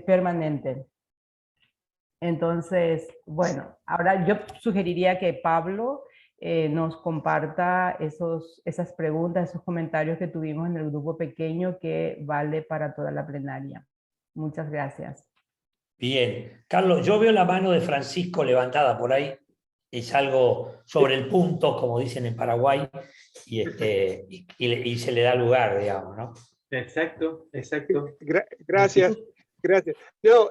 permanente. Entonces, bueno, ahora yo sugeriría que Pablo nos comparta esas preguntas, esos comentarios que tuvimos en el grupo pequeño que vale para toda la plenaria. Muchas gracias. Bien. Carlos, yo veo la mano de Francisco levantada por ahí. Es algo sobre el punto, como dicen en Paraguay, y se le da lugar, digamos, ¿no? Exacto, exacto. Gracias, gracias. No,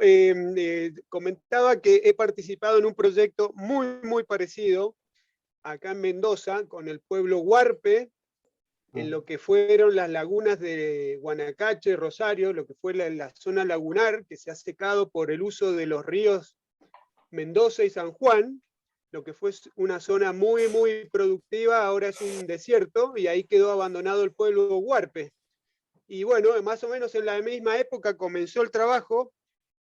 comentaba que he participado en un proyecto muy parecido acá en Mendoza con el pueblo Huarpe, en lo que fueron las lagunas de Guanacache, Rosario, lo que fue la zona lagunar que se ha secado por el uso de los ríos Mendoza y San Juan, lo que fue una zona muy productiva, ahora es un desierto y ahí quedó abandonado el pueblo Huarpe. Y bueno, más o menos en la misma época comenzó el trabajo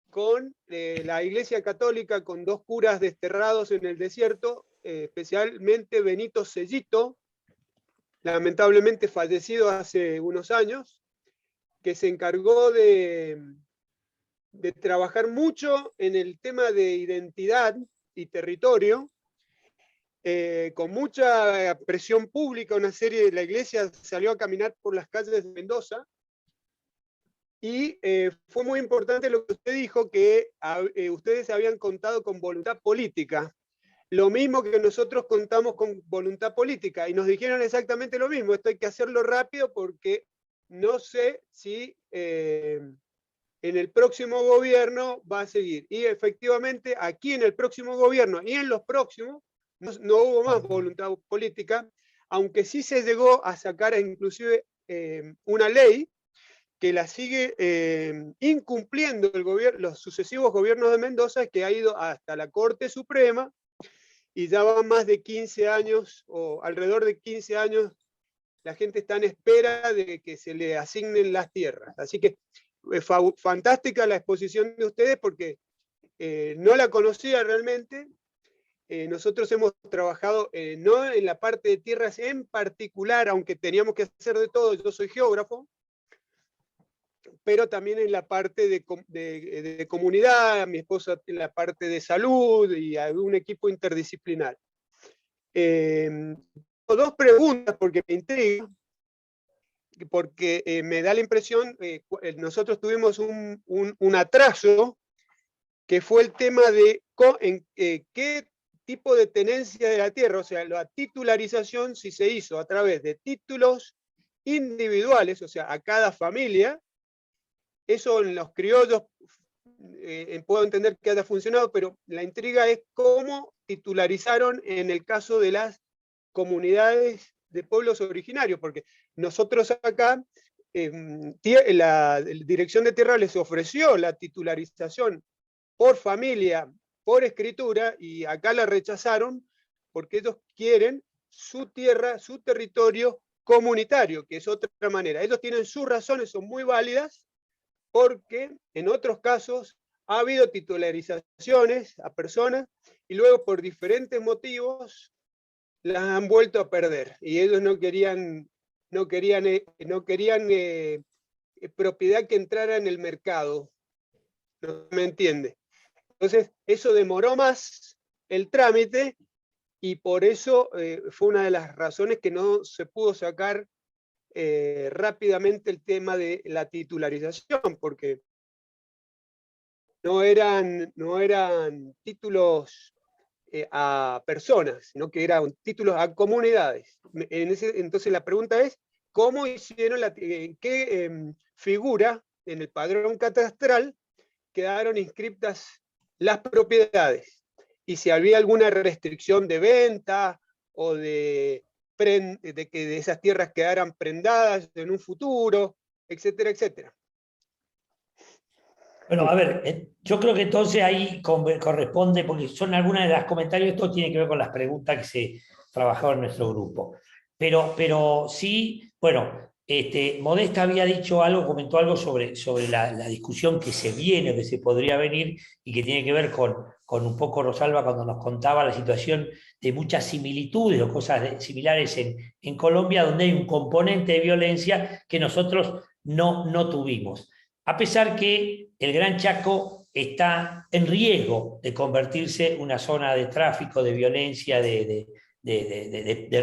con la Iglesia Católica, con 2 curas desterrados en el desierto, especialmente Benito Sellito, lamentablemente fallecido hace unos años, que se encargó de trabajar mucho en el tema de identidad y territorio, con mucha presión pública. Una serie de la iglesia salió a caminar por las calles de Mendoza, y fue muy importante lo que usted dijo, que ustedes habían contado con voluntad política. Lo mismo que nosotros contamos con voluntad política, y nos dijeron exactamente lo mismo: esto hay que hacerlo rápido porque no sé si en el próximo gobierno va a seguir. Y efectivamente aquí en el próximo gobierno y en los próximos no hubo más voluntad política, aunque sí se llegó a sacar inclusive una ley que la sigue incumpliendo los sucesivos gobiernos de Mendoza, que ha ido hasta la Corte Suprema, y ya van más de 15 años, o alrededor de 15 años, la gente está en espera de que se le asignen las tierras. Así que fantástica la exposición de ustedes, porque no la conocía realmente. Nosotros hemos trabajado no en la parte de tierras en particular, aunque teníamos que hacer de todo, yo soy geógrafo, pero también en la parte de comunidad, mi esposa en la parte de salud, y un equipo interdisciplinar. 2 preguntas porque me intriga, porque me da la impresión, nosotros tuvimos un atraso, que fue el tema de qué tipo de tenencia de la tierra, o sea, la titularización, si se hizo a través de títulos individuales, o sea, a cada familia. Eso en los criollos puedo entender que haya funcionado, pero la intriga es cómo titularizaron en el caso de las comunidades de pueblos originarios, porque nosotros acá, la Dirección de Tierra les ofreció la titularización por familia, por escritura, y acá la rechazaron porque ellos quieren su tierra, su territorio comunitario, que es otra manera. Ellos tienen sus razones, son muy válidas, porque en otros casos ha habido titularizaciones a personas y luego por diferentes motivos las han vuelto a perder, y ellos no querían propiedad que entrara en el mercado. ¿No me entiende? Entonces eso demoró más el trámite, y por eso fue una de las razones que no se pudo sacar rápidamente el tema de la titularización, porque no eran títulos a personas, sino que eran títulos a comunidades. Entonces la pregunta es, ¿cómo hicieron en qué figura en el padrón catastral quedaron inscritas las propiedades? Y si había alguna restricción de venta o de que esas tierras quedaran prendadas en un futuro, etcétera, etcétera. Bueno, a ver, yo creo que entonces ahí corresponde, porque son algunas de las comentarios, esto tiene que ver con las preguntas que se trabajaron en nuestro grupo. Pero sí, bueno, Modesta había dicho algo, comentó algo sobre la discusión que se viene, que se podría venir, y que tiene que ver con un poco Rosalba cuando nos contaba la situación de muchas similitudes o cosas similares en Colombia, donde hay un componente de violencia que nosotros no tuvimos. a pesar que el Gran Chaco está en riesgo de convertirse en una zona de tráfico, de violencia, de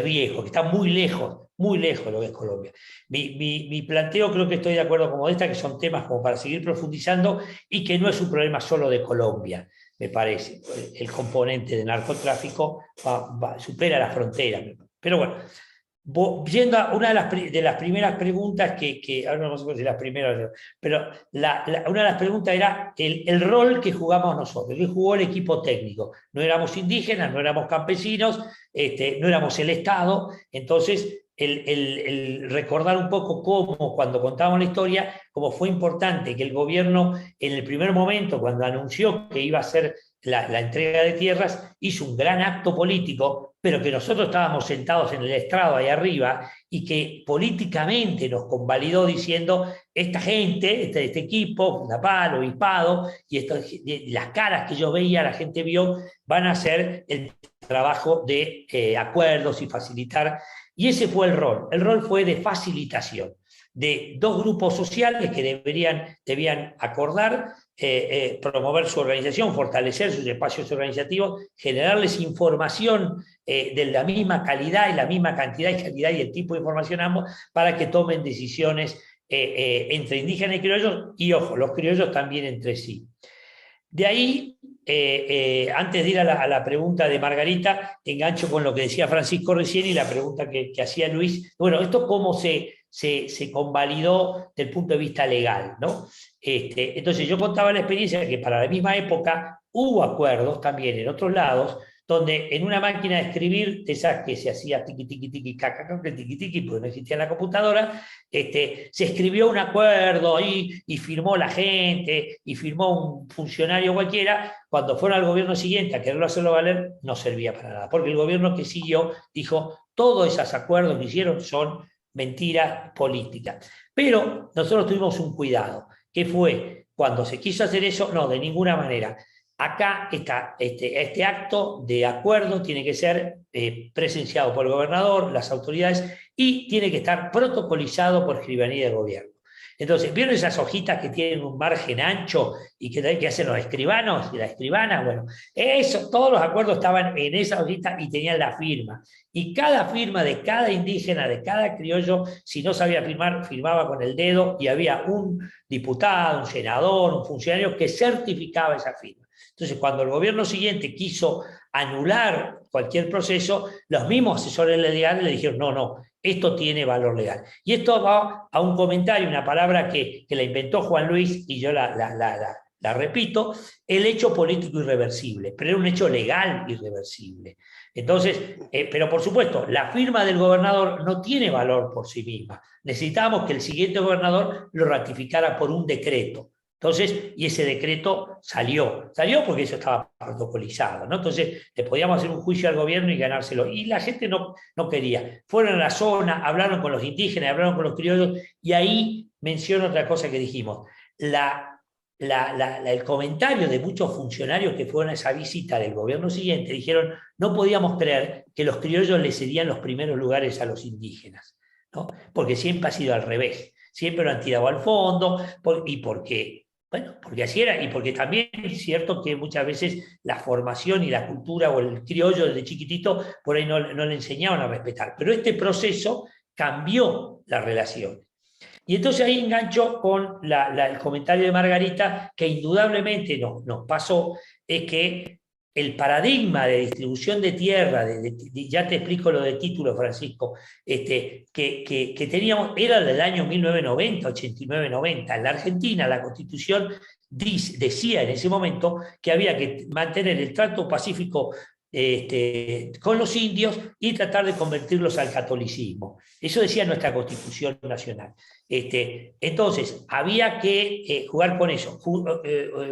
riesgo, que está muy lejos de lo que es Colombia. Mi planteo, creo que estoy de acuerdo con Modesta, que son temas como para seguir profundizando y que no es un problema solo de Colombia, me parece. El componente de narcotráfico supera la frontera. Pero bueno, yendo a una de las primeras preguntas ahora no sé si las primeras, pero una de las preguntas era el rol que jugamos nosotros, que jugó el equipo técnico. No éramos indígenas, no éramos campesinos, no éramos el Estado, entonces el recordar un poco cómo, cuando contábamos la historia, cómo fue importante que el gobierno, en el primer momento, cuando anunció que iba a ser la entrega de tierras, hizo un gran acto político, pero que nosotros estábamos sentados en el estrado ahí arriba y que políticamente nos convalidó diciendo: esta gente, este equipo, Fundapal, Obispado, y las caras que yo veía, la gente vio, van a hacer el trabajo de acuerdos y facilitar. Y ese fue el rol. El rol fue de facilitación de dos grupos sociales que debían acordar, promover su organización, fortalecer sus espacios organizativos, generarles información de la misma calidad y la misma cantidad y calidad y el tipo de información ambos, para que tomen decisiones entre indígenas y criollos, y ojo, los criollos también entre sí. De ahí, antes de ir a la pregunta de Margarita, engancho con lo que decía Francisco recién y la pregunta que hacía Luis. Bueno, ¿esto cómo se convalidó desde el punto de vista legal, ¿no? Entonces yo contaba la experiencia que para la misma época hubo acuerdos también en otros lados, donde en una máquina de escribir, de esas que se hacía tiqui, tiqui, tiqui, caca, tiqui, tiqui, porque no existía la computadora, se escribió un acuerdo y firmó la gente, y firmó un funcionario cualquiera. Cuando fueron al gobierno siguiente a quererlo hacerlo valer, no servía para nada, porque el gobierno que siguió dijo: todos esos acuerdos que hicieron son mentira política. Pero nosotros tuvimos un cuidado, que fue, cuando se quiso hacer eso, no, de ninguna manera. Acá está, este acto de acuerdo tiene que ser presenciado por el gobernador, las autoridades, y tiene que estar protocolizado por escribanía de gobierno. Entonces, ¿vieron esas hojitas que tienen un margen ancho y que hacen los escribanos y las escribanas? Bueno, todos los acuerdos estaban en esa hojita y tenían la firma. Y cada firma de cada indígena, de cada criollo, si no sabía firmar, firmaba con el dedo, y había un diputado, un senador, un funcionario que certificaba esa firma. Entonces, cuando el gobierno siguiente quiso anular cualquier proceso, los mismos asesores legales le dijeron: no, esto tiene valor legal. Y esto va a un comentario, una palabra que la inventó Juan Luis, y yo la repito: el hecho político irreversible, pero era un hecho legal irreversible. Entonces, pero por supuesto, la firma del gobernador no tiene valor por sí misma. Necesitábamos que el siguiente gobernador lo ratificara por un decreto. Entonces, y ese decreto salió porque eso estaba protocolizado, ¿no? Entonces, le podíamos hacer un juicio al gobierno y ganárselo. Y la gente no quería. Fueron a la zona, hablaron con los indígenas, hablaron con los criollos, y ahí menciono otra cosa que dijimos. El comentario de muchos funcionarios que fueron a esa visita del gobierno siguiente, dijeron: no podíamos creer que los criollos le cedían los primeros lugares a los indígenas, ¿no? Porque siempre ha sido al revés. Siempre lo han tirado al fondo, porque así era, y porque también es cierto que muchas veces la formación y la cultura o el criollo desde chiquitito por ahí no le enseñaban a respetar. Pero este proceso cambió la relación. Y entonces ahí engancho con el comentario de Margarita, que indudablemente nos pasó, es que el paradigma de distribución de tierra, ya te explico lo de título, Francisco, que teníamos, era del año 1990, 89-90. En la Argentina la Constitución decía en ese momento que había que mantener el trato pacífico con los indios y tratar de convertirlos al catolicismo. Eso decía nuestra Constitución Nacional. Entonces, había que jugar con eso.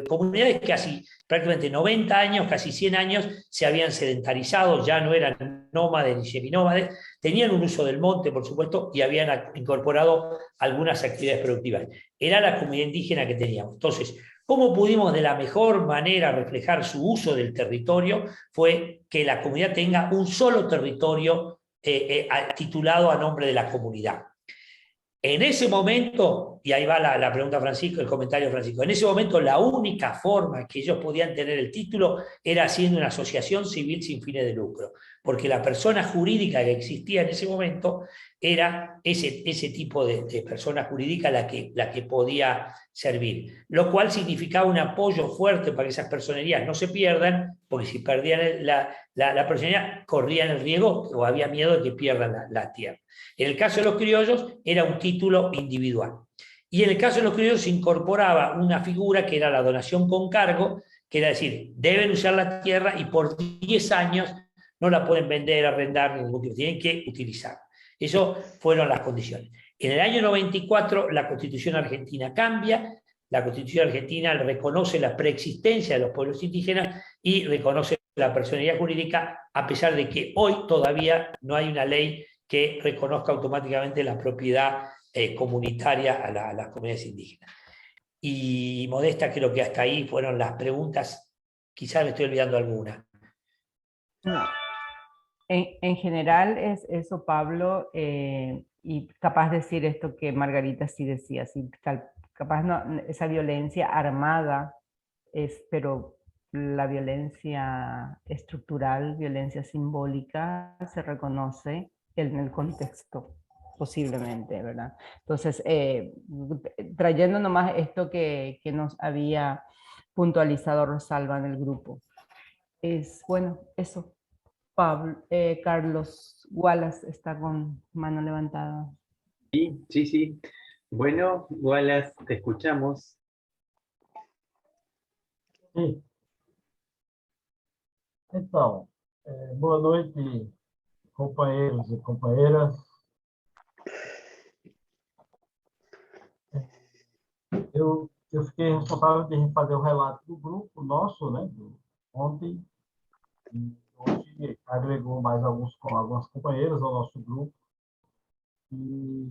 Comunidades que hace prácticamente 90 años, casi 100 años, se habían sedentarizado, ya no eran nómades ni seminómades, tenían un uso del monte, por supuesto, y habían incorporado algunas actividades productivas. Era la comunidad indígena que teníamos. Entonces, ¿cómo pudimos de la mejor manera reflejar su uso del territorio? Fue que la comunidad tenga un solo territorio titulado a nombre de la comunidad. En ese momento, y ahí va la pregunta Francisco, el comentario Francisco, en ese momento la única forma que ellos podían tener el título era haciendo una asociación civil sin fines de lucro, porque la persona jurídica que existía en ese momento era ese tipo de persona jurídica la que podía servir, lo cual significaba un apoyo fuerte para que esas personerías no se pierdan, porque si perdían la personería corrían el riesgo o había miedo de que pierdan la tierra. En el caso de los criollos era un título individual. Y en el caso de los criollos se incorporaba una figura que era la donación con cargo, que era decir, deben usar la tierra y por 10 años no la pueden vender, arrendar, ningún tipo, tienen que utilizarla. Eso fueron las condiciones. En el año 94 la Constitución argentina cambia, la Constitución argentina reconoce la preexistencia de los pueblos indígenas y reconoce la personalidad jurídica, a pesar de que hoy todavía no hay una ley que reconozca automáticamente la propiedad comunitaria a las comunidades indígenas. Y Modesta, creo que hasta ahí fueron las preguntas, quizás me estoy olvidando alguna. No. En general es eso, Pablo, y capaz de decir esto que Margarita sí decía, sí, capaz no, esa violencia armada pero la violencia estructural, violencia simbólica, se reconoce en el contexto, posiblemente, ¿verdad? Entonces, trayendo nomás esto que nos había puntualizado Rosalba en el grupo, es, bueno, eso. Pablo, Carlos Wallace está con mano levantada. Sí, sí, sí. Bueno, Wallace, te escuchamos. Sim. Então, boa noite, companheiros e companheiras. Eu fiquei responsável de fazer o relato do grupo nosso, né, ontem, e hoje agregou mais algumas companheiras ao nosso grupo. E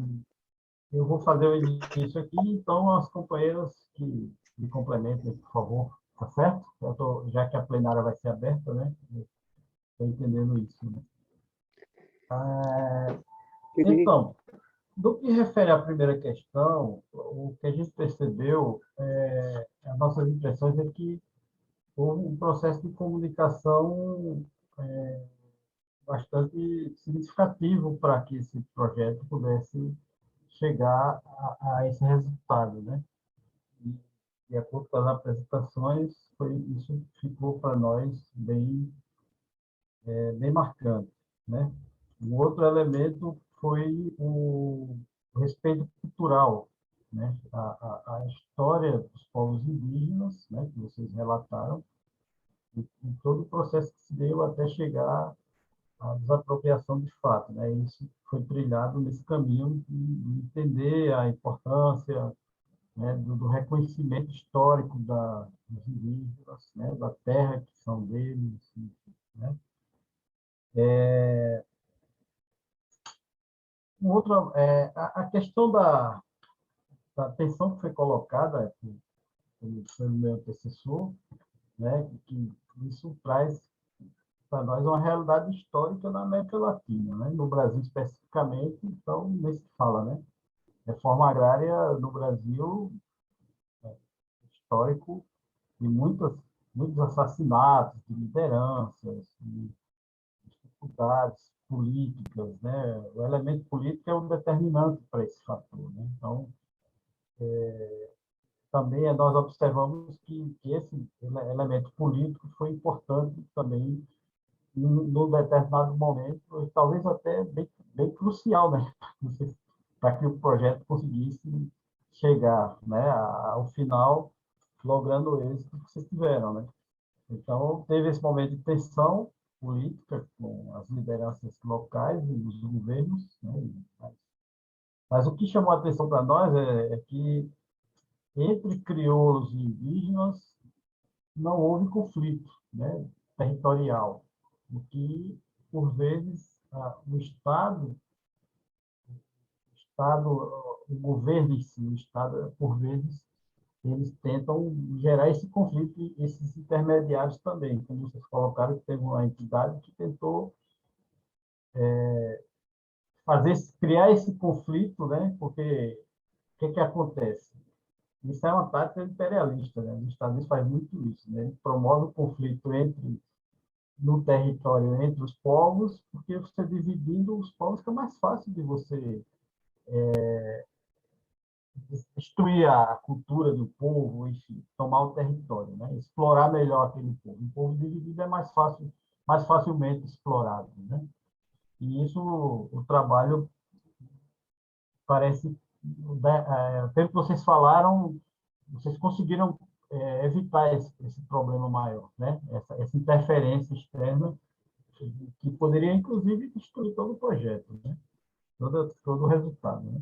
eu vou fazer o início aqui, então as companheiras que me complementem, por favor, tá certo? Já que a plenária vai ser aberta, né? Estou entendendo isso, né? Então, do que refere à primeira questão, o que a gente percebeu, as nossas impressões é que houve um processo de comunicação bastante significativo para que esse projeto pudesse chegar a esse resultado, né? E, de acordo com as apresentações, isso ficou para nós bem marcante, né? Um outro elemento foi o respeito cultural, né? A história dos povos indígenas, né, que vocês relataram, e todo o processo que se deu até chegar à desapropriação de fato, né? Isso foi trilhado nesse caminho de entender a importância, né, do reconhecimento histórico dos indígenas, né, da terra que são deles, né? A questão da atenção que foi colocada pelo meu antecessor, né, que isso traz para nós uma realidade histórica na América Latina, né, no Brasil especificamente, então, nesse que fala, né, reforma agrária no Brasil, histórico, de muitos assassinatos de lideranças, de dificuldades políticas, né? O elemento político é um determinante para esse fator, né? Então, também nós observamos que esse elemento político foi importante também num determinado momento, talvez até bem crucial, né? Para que o projeto conseguisse chegar, né, ao final, logrando o êxito que vocês tiveram, né? Então, teve esse momento de tensão política com as lideranças locais e os governos, né? Mas o que chamou a atenção para nós é que entre crioulos e indígenas não houve conflito, né, territorial, o que, por vezes, o governo em si, o Estado, por vezes, eles tentam gerar esse conflito e esses intermediários também. Como vocês colocaram, que teve uma entidade que tentou criar esse conflito, né? Porque o que acontece? Isso é uma tática imperialista, né? Os Estados Unidos faz muito isso, né? Ele promove o conflito no território entre os povos, porque você dividindo os povos fica mais fácil de você destruir a cultura do povo, enfim, tomar o território, né? Explorar melhor aquele povo. Um povo dividido é mais facilmente explorado, né? E isso, o trabalho parece, pelo que vocês falaram, vocês conseguiram evitar esse problema maior, né? Essa interferência externa que poderia, inclusive, destruir todo o projeto, né? Todo o resultado, né?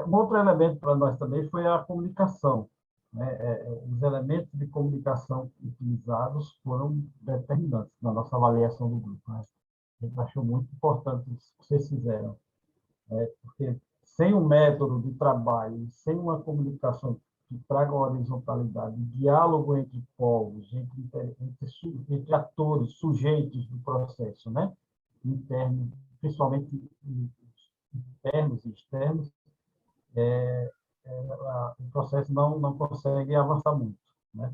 Um outro elemento para nós também foi a comunicação, né? Os elementos de comunicação utilizados foram determinantes na nossa avaliação do grupo, né? A gente achou muito importante isso que vocês fizeram, né? Porque sem um método de trabalho, sem uma comunicação que traga uma horizontalidade, diálogo entre povos, entre atores, sujeitos do processo, né? Interno, principalmente internos e externos, o processo não consegue avançar muito, né?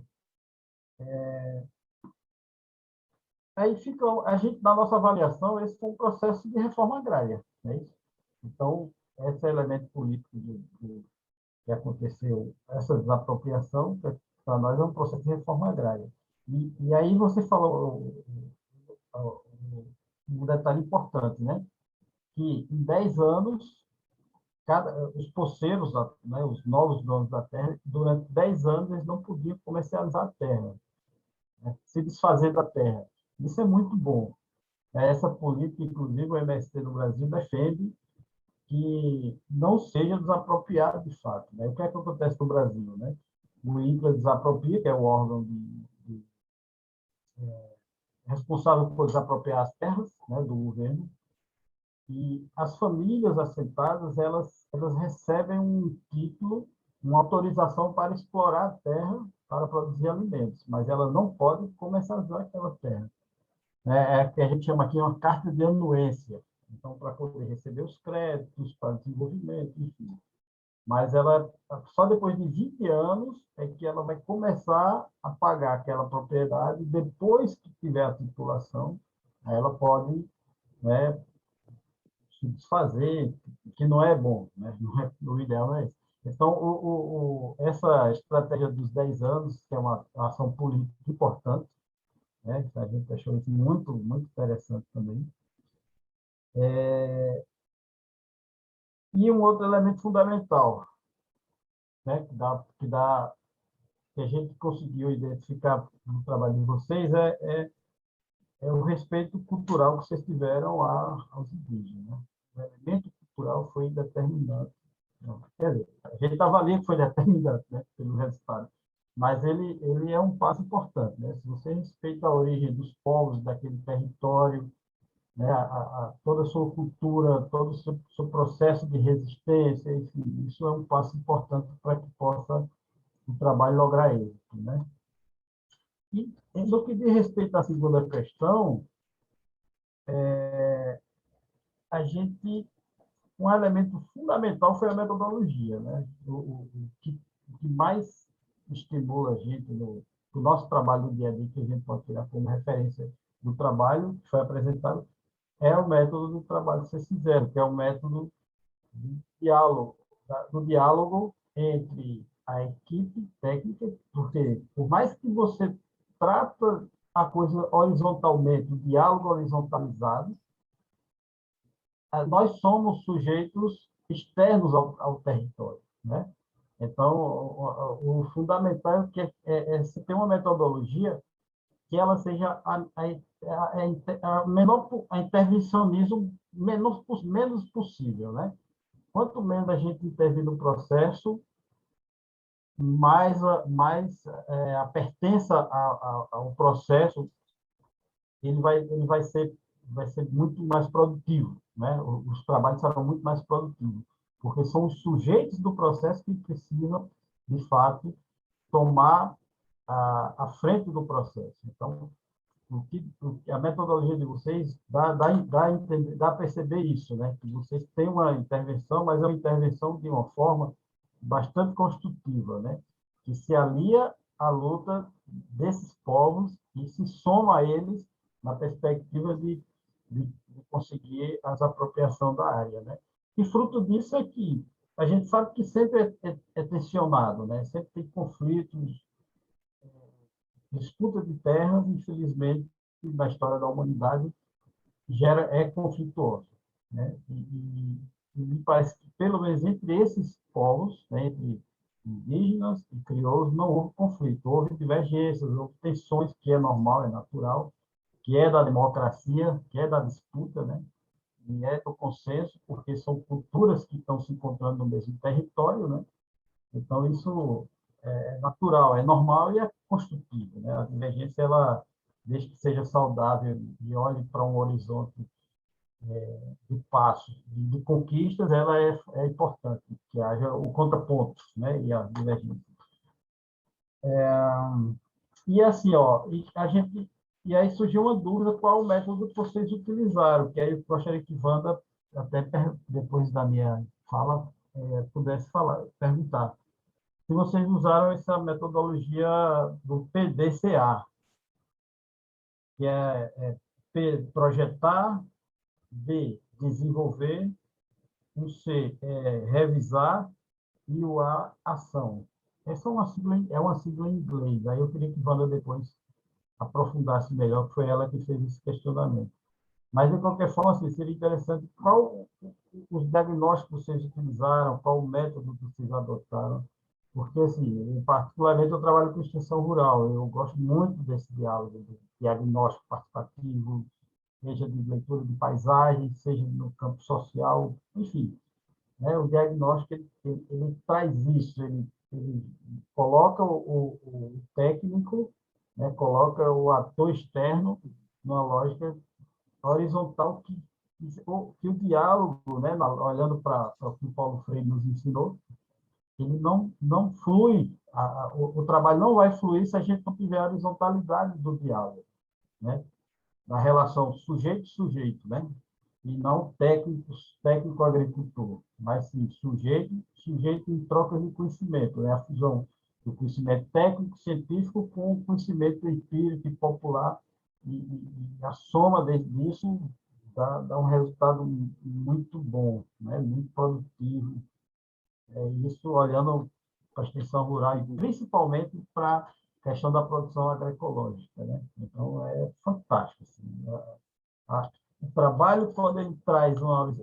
Aí fica, a gente, na nossa avaliação, esse foi um processo de reforma agrária, né? Então, esse elemento político que aconteceu, essa desapropriação, para nós é um processo de reforma agrária. E aí você falou um detalhe importante, né? Que em 10 anos, os poceiros, né, os novos donos da terra, durante 10 anos eles não podiam comercializar a terra, né, se desfazer da terra. Isso é muito bom. Essa política, inclusive, o MST no Brasil defende que não seja desapropriado de fato, né? O que é que acontece no Brasil, né? O INCRA desapropria, que é o órgão responsável por desapropriar as terras, né, do governo, e as famílias assentadas, elas recebem um título, uma autorização para explorar a terra para produzir alimentos, mas elas não podem comercializar aquela terra. É o que a gente chama aqui uma carta de anuência. Então, para poder receber os créditos, para desenvolvimento, enfim. Mas ela, só depois de 20 anos é que ela vai começar a pagar aquela propriedade, depois que tiver a titulação, aí ela pode, né, se desfazer, que não é bom, né? O ideal não é isso. Então, essa estratégia dos 10 anos, que é uma ação política importante, né? A gente achou isso muito, muito interessante também. E um outro elemento fundamental, né? Que a gente conseguiu identificar no trabalho de vocês é o respeito cultural que vocês tiveram aos indígenas, né? O elemento cultural foi determinante. Quer dizer, a gente avalia que foi determinante, né, pelo resultado, mas ele é um passo importante, né? Se você respeita a origem dos povos daquele território, né, toda a sua cultura, todo o seu processo de resistência, enfim, isso é um passo importante para que possa o trabalho lograr êxito, né? E no que diz respeito à segunda questão, um elemento fundamental foi a metodologia, né? O que mais estimula a gente no nosso trabalho do dia a dia, que a gente pode tirar como referência do trabalho que foi apresentado, é o método do trabalho que vocês fizeram, que é o método de diálogo, do diálogo entre a equipe técnica, porque por mais que você trata a coisa horizontalmente, o diálogo horizontalizado, nós somos sujeitos externos ao território, né? Então, o fundamental é que se tem uma metodologia que ela seja a intervencionismo menos possível, né? Quanto menos a gente intervir no processo, mais a pertença ao processo vai ser muito mais produtivo, né? Os trabalhos serão muito mais produtivos, porque são os sujeitos do processo que precisam, de fato, tomar a frente do processo. Então, a metodologia de vocês dá a perceber isso, né? Que vocês têm uma intervenção, mas é uma intervenção de uma forma bastante construtiva, né? Que se alia à luta desses povos e se soma a eles na perspectiva de conseguir as apropriação da área, né? E fruto disso é que a gente sabe que sempre é tensionado, né? Sempre tem conflitos, disputa de terras, infelizmente, na história da humanidade, é conflituoso, né? E me parece que, pelo menos entre esses povos, né, entre indígenas e crioulos, não houve conflito, houve divergências, houve tensões, que é normal, é natural, que é da democracia, que é da disputa, né? E é do consenso, porque são culturas que estão se encontrando no mesmo território, né? Então, isso é natural, é normal e é construtivo, né? A divergência, ela, desde que seja saudável e olhe para um horizonte de passos, de conquistas, ela é importante, que haja o contraponto, né? E a divergência. E assim, ó, e aí surgiu uma dúvida qual o método que vocês utilizaram, que aí eu gostaria que Wanda, até depois da minha fala, pudesse perguntar. Se vocês usaram essa metodologia do PDCA, que é P, projetar, B, desenvolver, o C, revisar, e o A, ação. Essa é uma sigla em inglês. Aí eu queria que Wanda depois aprofundasse melhor, que foi ela que fez esse questionamento. Mas, de qualquer forma, assim, seria interessante qual os diagnósticos que vocês utilizaram, qual o método que vocês adotaram, porque, assim, particularmente, eu trabalho com extensão rural, eu gosto muito desse diálogo, de diagnóstico participativo, seja de leitura de paisagem, seja no campo social, enfim, né? O diagnóstico, ele traz isso, ele coloca o técnico, né? Coloca o ator externo numa lógica horizontal que o diálogo, né? Olhando para o que o Paulo Freire nos ensinou, ele não flui, o trabalho não vai fluir se a gente não tiver a horizontalidade do diálogo, né? Na relação sujeito-sujeito, né? E não técnico-agricultor, mas sim sujeito em troca de conhecimento, né? A fusão do conhecimento técnico-científico com o conhecimento empírico e popular, e a soma disso dá um resultado muito bom, né? Muito produtivo. Isso olhando para a extensão rural e principalmente para a questão da produção agroecológica, né? Então, é fantástico. Assim, o trabalho, quando ele traz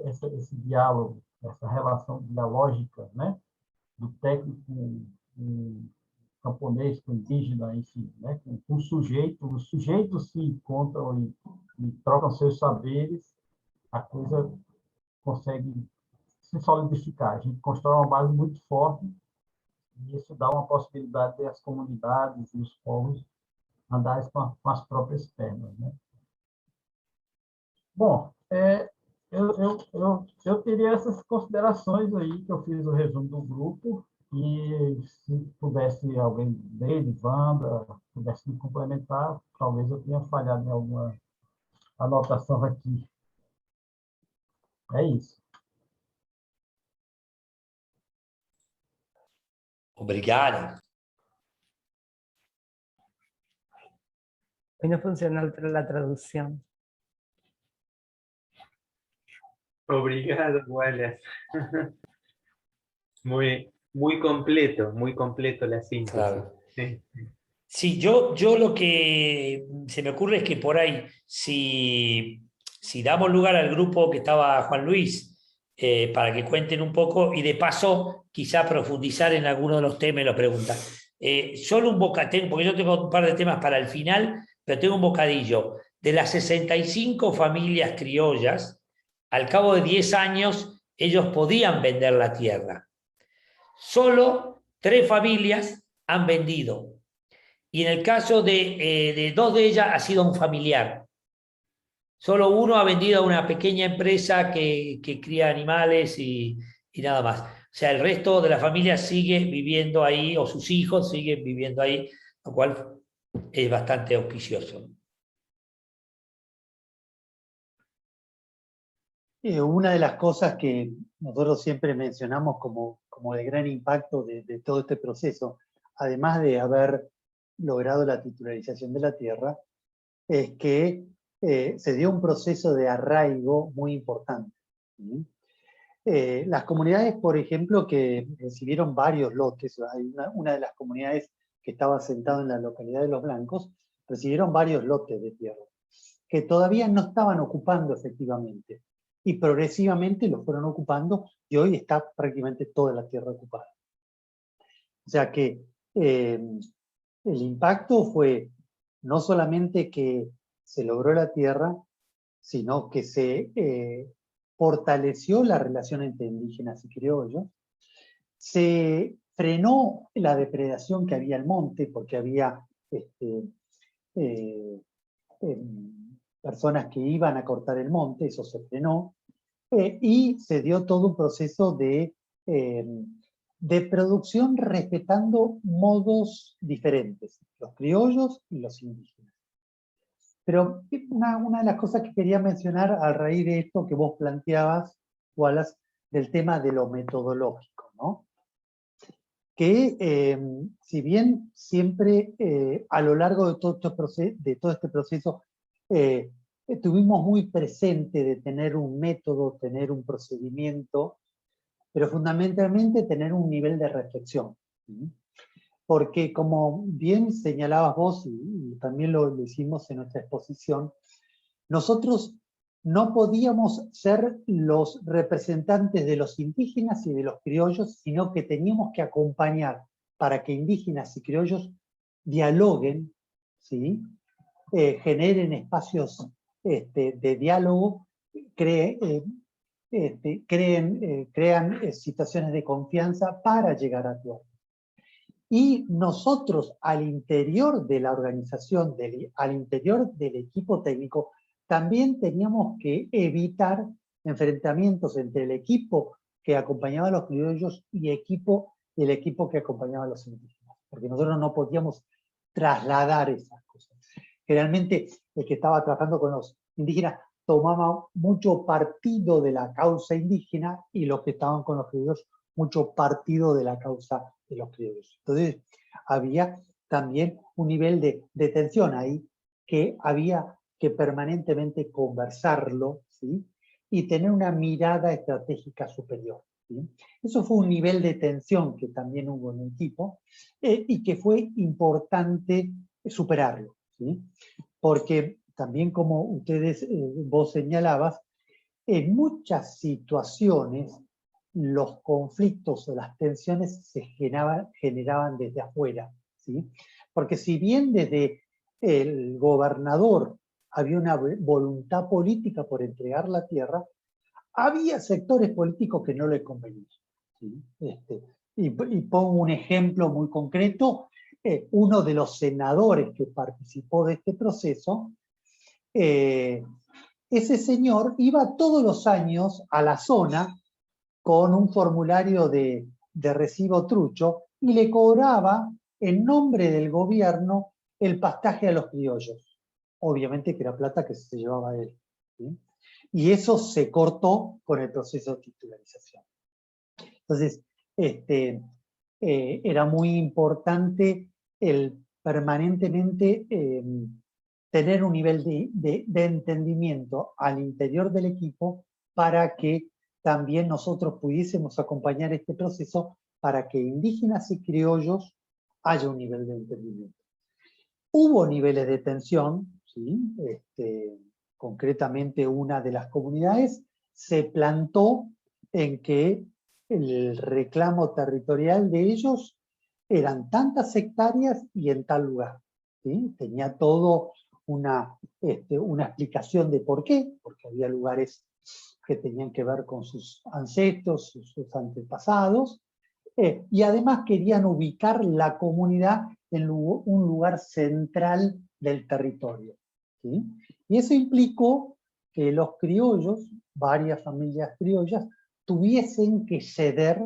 esse diálogo, essa relação dialógica, né? Do técnico com camponês, com indígena, enfim, né? Com o sujeito, os sujeitos se encontram e trocam seus saberes, a coisa consegue se solidificar. A gente constrói uma base muito forte e isso dá uma possibilidade das comunidades e os povos andarem com as próprias pernas, né? Bom, eu teria essas considerações aí, que eu fiz o resumo do grupo, e se pudesse alguém dele, Wanda, pudesse me complementar, talvez eu tenha falhado em alguma anotação aqui. É isso. Obrigado. Hoy no funciona la traducción. Obrigado, Wallace. Muy completo la síntesis. Claro. Sí. Sí, yo lo que se me ocurre es que por ahí, si damos lugar al grupo que estaba Juan Luis, para que cuenten un poco y de paso quizá profundizar en alguno de los temas y las preguntas. Solo un bocadillo, porque yo tengo un par de temas para el final, pero tengo un bocadillo. De las 65 familias criollas, al cabo de 10 años, ellos podían vender la tierra. Solo 3 familias han vendido. Y en el caso de 2 de ellas ha sido un familiar. Solo uno ha vendido a una pequeña empresa que cría animales y nada más. O sea, el resto de la familia sigue viviendo ahí, o sus hijos siguen viviendo ahí, lo cual es bastante auspicioso. Una de las cosas que nosotros siempre mencionamos como de gran impacto de todo este proceso, además de haber logrado la titularización de la tierra, es que se dio un proceso de arraigo muy importante. Las comunidades, por ejemplo, que recibieron varios lotes, hay una de las comunidades que estaba asentada en la localidad de Los Blancos, recibieron varios lotes de tierra, que todavía no estaban ocupando efectivamente, y progresivamente los fueron ocupando, y hoy está prácticamente toda la tierra ocupada. O sea que el impacto fue no solamente que se logró la tierra, sino que se fortaleció la relación entre indígenas y criollos, se frenó la depredación que había al monte, porque había personas que iban a cortar el monte, eso se frenó, y se dio todo un proceso de producción respetando modos diferentes, los criollos y los indígenas. Pero una de las cosas que quería mencionar a raíz de esto que vos planteabas, Wallace, del tema de lo metodológico, ¿no? Que si bien siempre a lo largo de todo este proceso estuvimos muy presente de tener un método, tener un procedimiento, pero fundamentalmente tener un nivel de reflexión. ¿Sí? Porque como bien señalabas vos, y también lo hicimos en nuestra exposición, nosotros no podíamos ser los representantes de los indígenas y de los criollos, sino que teníamos que acompañar para que indígenas y criollos dialoguen, ¿sí? Generen espacios de diálogo, crean situaciones de confianza para llegar a acuerdos. Y nosotros al interior de la organización, al interior del equipo técnico, también teníamos que evitar enfrentamientos entre el equipo que acompañaba a los criollos y el equipo que acompañaba a los indígenas, porque nosotros no podíamos trasladar esas cosas. Generalmente el que estaba trabajando con los indígenas tomaba mucho partido de la causa indígena y los que estaban con los criollos mucho partido de la causa de los criollos. Entonces había también un nivel de tensión ahí que había que permanentemente conversarlo, ¿sí? Y tener una mirada estratégica superior, ¿sí? Eso fue un nivel de tensión que también hubo en el equipo y que fue importante superarlo, ¿sí? Porque también como vos señalabas, en muchas situaciones los conflictos o las tensiones se generaban desde afuera, ¿sí? Porque si bien desde el gobernador había una voluntad política por entregar la tierra, había sectores políticos que no le convenían, ¿sí? Y pongo un ejemplo muy concreto, uno de los senadores que participó de este proceso, ese señor iba todos los años a la zona con un formulario de recibo trucho y le cobraba en nombre del gobierno el pastaje a los criollos. Obviamente que era plata que se llevaba él, ¿sí? Y eso se cortó con el proceso de titularización. Entonces, era muy importante el permanentemente tener un nivel de entendimiento al interior del equipo para que también nosotros pudiésemos acompañar este proceso para que indígenas y criollos haya un nivel de entendimiento. Hubo niveles de tensión, ¿sí? Concretamente una de las comunidades se plantó en que el reclamo territorial de ellos eran tantas hectáreas y en tal lugar, ¿sí? Tenía todo una explicación de por qué, porque había lugares que tenían que ver con sus ancestros, sus antepasados, y además querían ubicar la comunidad en un lugar central del territorio, ¿sí? Y eso implicó que los criollos, varias familias criollas, tuviesen que ceder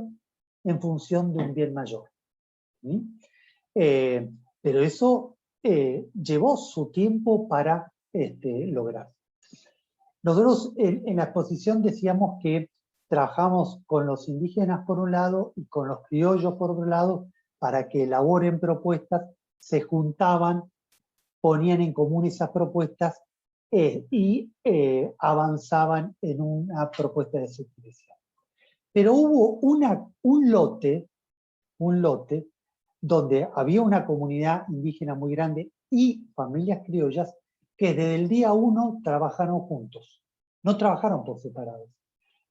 en función de un bien mayor, ¿sí? Pero eso llevó su tiempo para lograr. Nosotros en la exposición decíamos que trabajamos con los indígenas por un lado y con los criollos por otro lado para que elaboren propuestas, se juntaban, ponían en común esas propuestas y avanzaban en una propuesta de subdivisión. Pero hubo un lote donde había una comunidad indígena muy grande y familias criollas que desde el día 1 trabajaron juntos, no trabajaron por separados.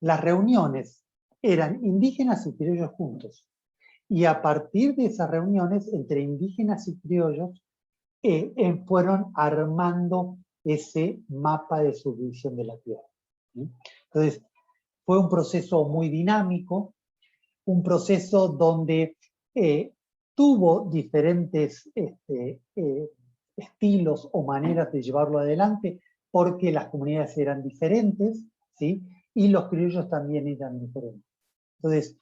Las reuniones eran indígenas y criollos juntos. Y a partir de esas reuniones entre indígenas y criollos, fueron armando ese mapa de subdivisión de la tierra. Entonces, fue un proceso muy dinámico, un proceso donde tuvo diferentes estilos o maneras de llevarlo adelante, porque las comunidades eran diferentes, ¿sí? Y los criollos también eran diferentes. Entonces,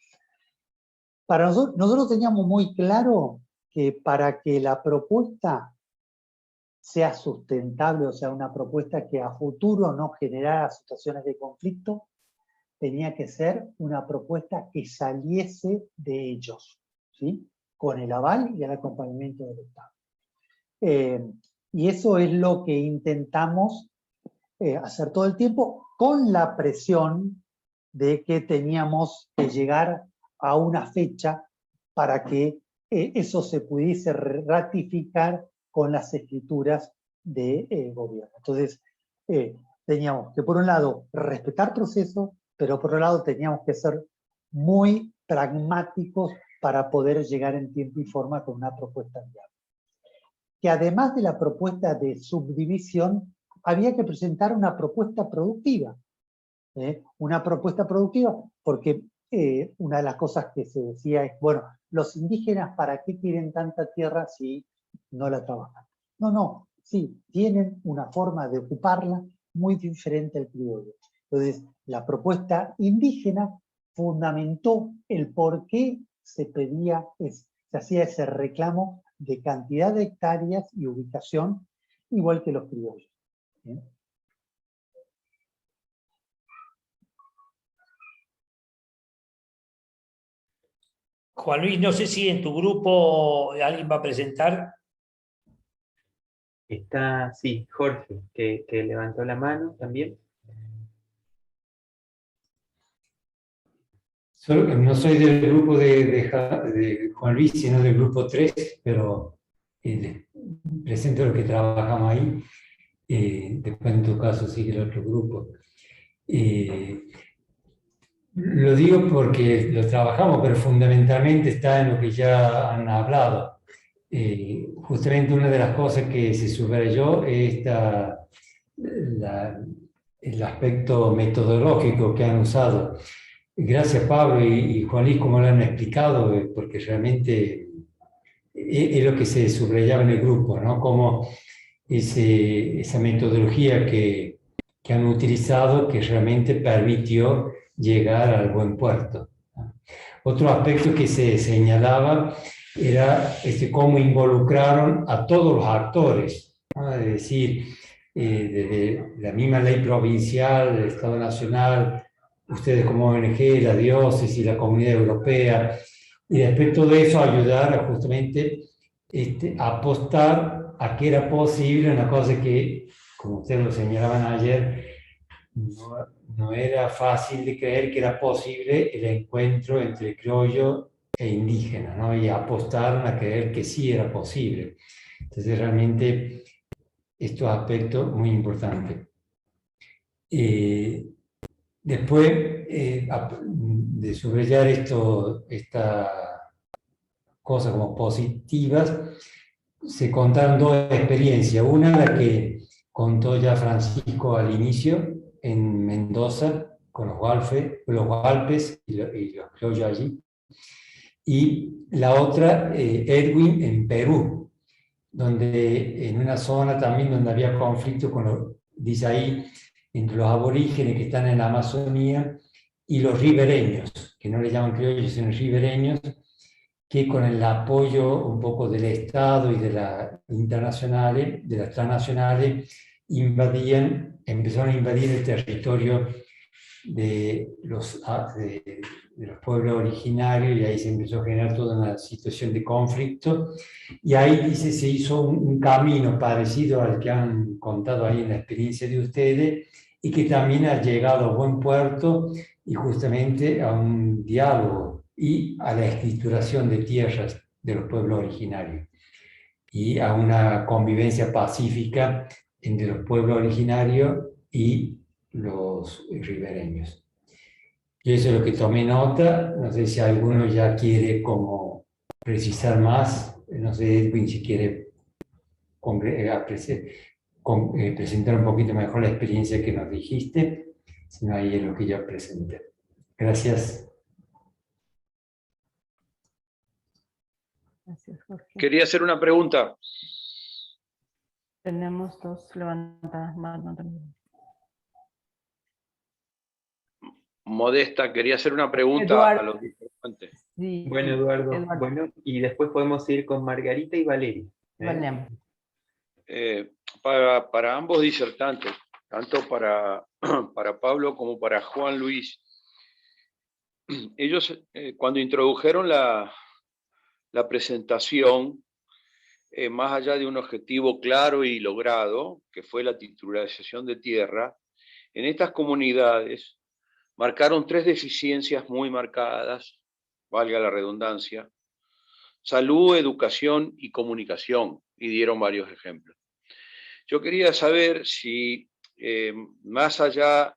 para nosotros teníamos muy claro que para que la propuesta sea sustentable, o sea, una propuesta que a futuro no generara situaciones de conflicto, tenía que ser una propuesta que saliese de ellos, ¿sí? Con el aval y el acompañamiento del Estado. Y eso es lo que intentamos hacer todo el tiempo, con la presión de que teníamos que llegar a una fecha para que eso se pudiese ratificar con las escrituras de gobierno. Entonces, teníamos que, por un lado, respetar procesos, pero por otro lado teníamos que ser muy pragmáticos para poder llegar en tiempo y forma con una propuesta viable. Que además de la propuesta de subdivisión, había que presentar una propuesta productiva. Una propuesta productiva porque una de las cosas que se decía es, bueno, los indígenas, ¿para qué quieren tanta tierra si no la trabajan? No, sí, tienen una forma de ocuparla muy diferente al criollo. Entonces, la propuesta indígena fundamentó el por qué se pedía, se hacía ese reclamo de cantidad de hectáreas y ubicación, igual que los criollos. ¿Bien? Juan Luis, no sé si en tu grupo alguien va a presentar. Está, sí, Jorge, que levantó la mano también. No soy del grupo de Juan Luis, sino del grupo 3, pero presento lo que trabajamos ahí. Después en tu caso sigue el otro grupo. Lo digo porque lo trabajamos, pero fundamentalmente está en lo que ya han hablado. Justamente una de las cosas que se subrayó es el aspecto metodológico que han usado. Gracias Pablo y Juan Luis, como lo han explicado, porque realmente es lo que se subrayaba en el grupo, ¿no? Como esa metodología que han utilizado que realmente permitió llegar al buen puerto. Otro aspecto que se señalaba era cómo involucraron a todos los actores, ¿no? Es decir, desde la misma ley provincial, el Estado Nacional, ustedes como ONG, la diócesis, la Comunidad Europea, y después todo eso ayudar a justamente a apostar a que era posible una cosa que, como ustedes lo señalaban ayer, no era fácil de creer que era posible el encuentro entre criollo e indígena, ¿no? Y apostaron a creer que sí era posible. Entonces realmente estos aspectos muy importantes. Después de subrayar estas cosas como positivas, se contaron dos experiencias. Una, la que contó ya Francisco al inicio, en Mendoza, con los Gualpes y los criollos allí. Y la otra, Edwin, en Perú, donde en una zona también donde había conflicto dice ahí, entre los aborígenes que están en la Amazonía y los ribereños, que no le llaman criollos, sino ribereños, que con el apoyo un poco del Estado y de las internacionales, de las transnacionales, empezaron a invadir el territorio de los pueblos originarios, y ahí se empezó a generar toda una situación de conflicto, y ahí dice, se hizo un camino parecido al que han contado ahí en la experiencia de ustedes, y que también ha llegado a buen puerto, y justamente a un diálogo y a la escrituración de tierras de los pueblos originarios, y a una convivencia pacífica entre los pueblos originarios y los ribereños. Y eso es lo que tomé nota. No sé si alguno ya quiere como precisar más. No sé, Edwin, si quiere presentar un poquito mejor la experiencia que nos dijiste. Si no, ahí es lo que yo presenté. Gracias. Gracias, Jorge. Quería hacer una pregunta. Tenemos dos levantadas manos también. Modesta, quería hacer una pregunta Eduardo. a los participantes. Sí, Bueno, Eduardo, Eduardo. bueno, y después podemos ir con Margarita y Valeria. Vale. Para ambos disertantes, tanto para Pablo como para Juan Luis, ellos cuando introdujeron la presentación, más allá de un objetivo claro y logrado, que fue la titularización de tierra, en estas comunidades marcaron 3 deficiencias muy marcadas, valga la redundancia: salud, educación y comunicación, y dieron varios ejemplos. Yo quería saber si, más allá,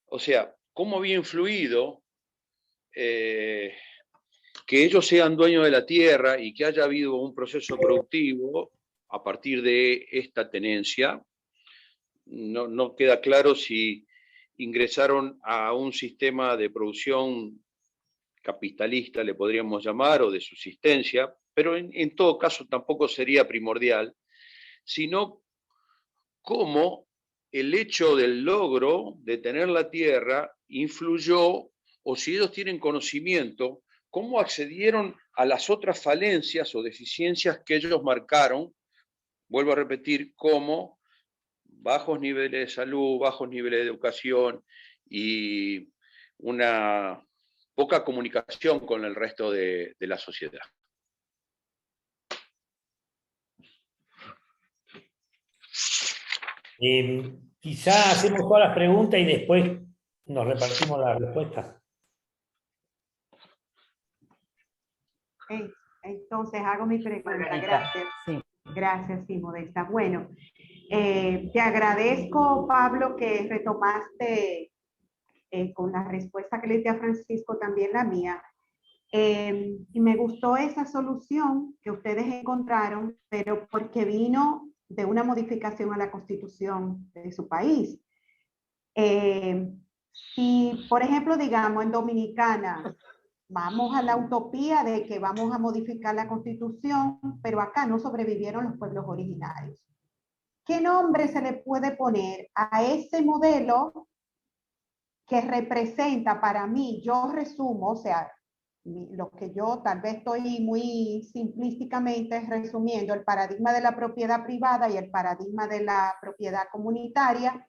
o sea, cómo había influido que ellos sean dueños de la tierra y que haya habido un proceso productivo a partir de esta tenencia. No queda claro si ingresaron a un sistema de producción capitalista, le podríamos llamar, o de subsistencia, pero en todo caso tampoco sería primordial, sino cómo el hecho del logro de tener la tierra influyó, o si ellos tienen conocimiento, cómo accedieron a las otras falencias o deficiencias que ellos marcaron. Vuelvo a repetir, como bajos niveles de salud, bajos niveles de educación y una poca comunicación con el resto de la sociedad. Quizá hacemos todas las preguntas y después nos repartimos las respuestas. Entonces hago mi pregunta. Margarita, Gracias. sí. Gracias, sí, Modesta. Bueno, te agradezco, Pablo, que retomaste con la respuesta que le di a Francisco también la mía. Y me gustó esa solución que ustedes encontraron, pero porque vino de una modificación a la Constitución de su país. Si, por ejemplo, digamos, en Dominicana, vamos a la utopía de que vamos a modificar la Constitución, pero acá no sobrevivieron los pueblos originarios. ¿Qué nombre se le puede poner a ese modelo que representa para mí? Yo resumo, o sea, lo que yo tal vez estoy muy simplísticamente resumiendo, el paradigma de la propiedad privada y el paradigma de la propiedad comunitaria,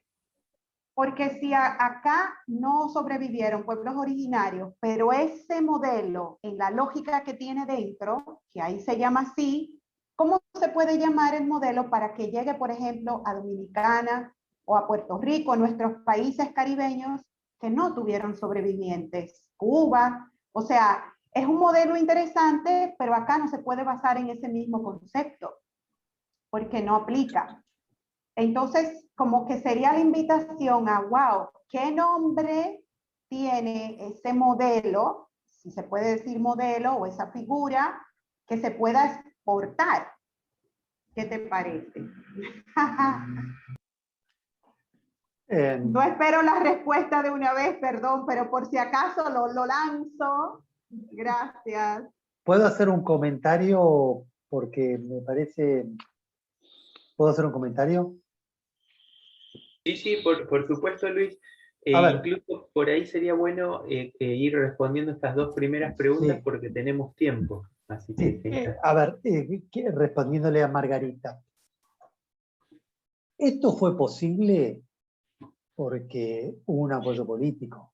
porque si acá no sobrevivieron pueblos originarios, pero ese modelo, en la lógica que tiene dentro, que ahí se llama así, ¿cómo se puede llamar el modelo para que llegue, por ejemplo, a Dominicana o a Puerto Rico, a nuestros países caribeños que no tuvieron sobrevivientes? Cuba, o sea, es un modelo interesante, pero acá no se puede basar en ese mismo concepto, porque no aplica. Entonces, como que sería la invitación a, wow, ¿qué nombre tiene ese modelo, si se puede decir modelo, o esa figura que se pueda exportar? ¿Qué te parece? No espero la respuesta de una vez, perdón, pero por si acaso lo lanzo. Gracias. ¿Puedo hacer un comentario? Porque me parece... ¿Puedo hacer un comentario? Sí, por supuesto, Luis. Incluso por ahí sería bueno ir respondiendo estas 2 primeras preguntas, sí, porque tenemos tiempo. Así que, sí. A ver, respondiéndole a Margarita. Esto fue posible porque hubo un apoyo político.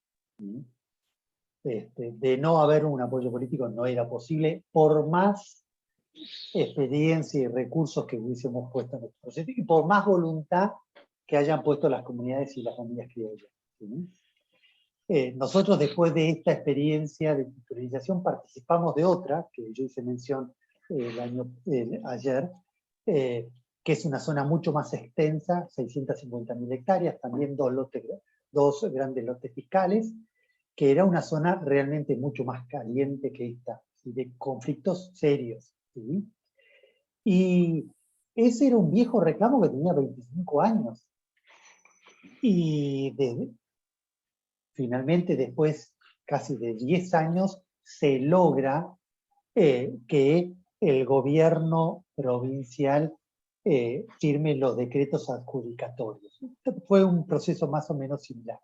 De no haber un apoyo político no era posible, por más experiencia y recursos que hubiésemos puesto en este proceso, y por más voluntad que hayan puesto las comunidades y las familias criollas. Nosotros, después de esta experiencia de titularización, participamos de otra, que yo hice mención ayer, que es una zona mucho más extensa, 650.000 hectáreas, también dos grandes lotes fiscales, que era una zona realmente mucho más caliente que esta, ¿sí? De conflictos serios. ¿Sí? Y ese era un viejo reclamo que tenía 25 años. Y finalmente, después casi de 10 años, se logra que el gobierno provincial firme los decretos adjudicatorios. Fue un proceso más o menos similar.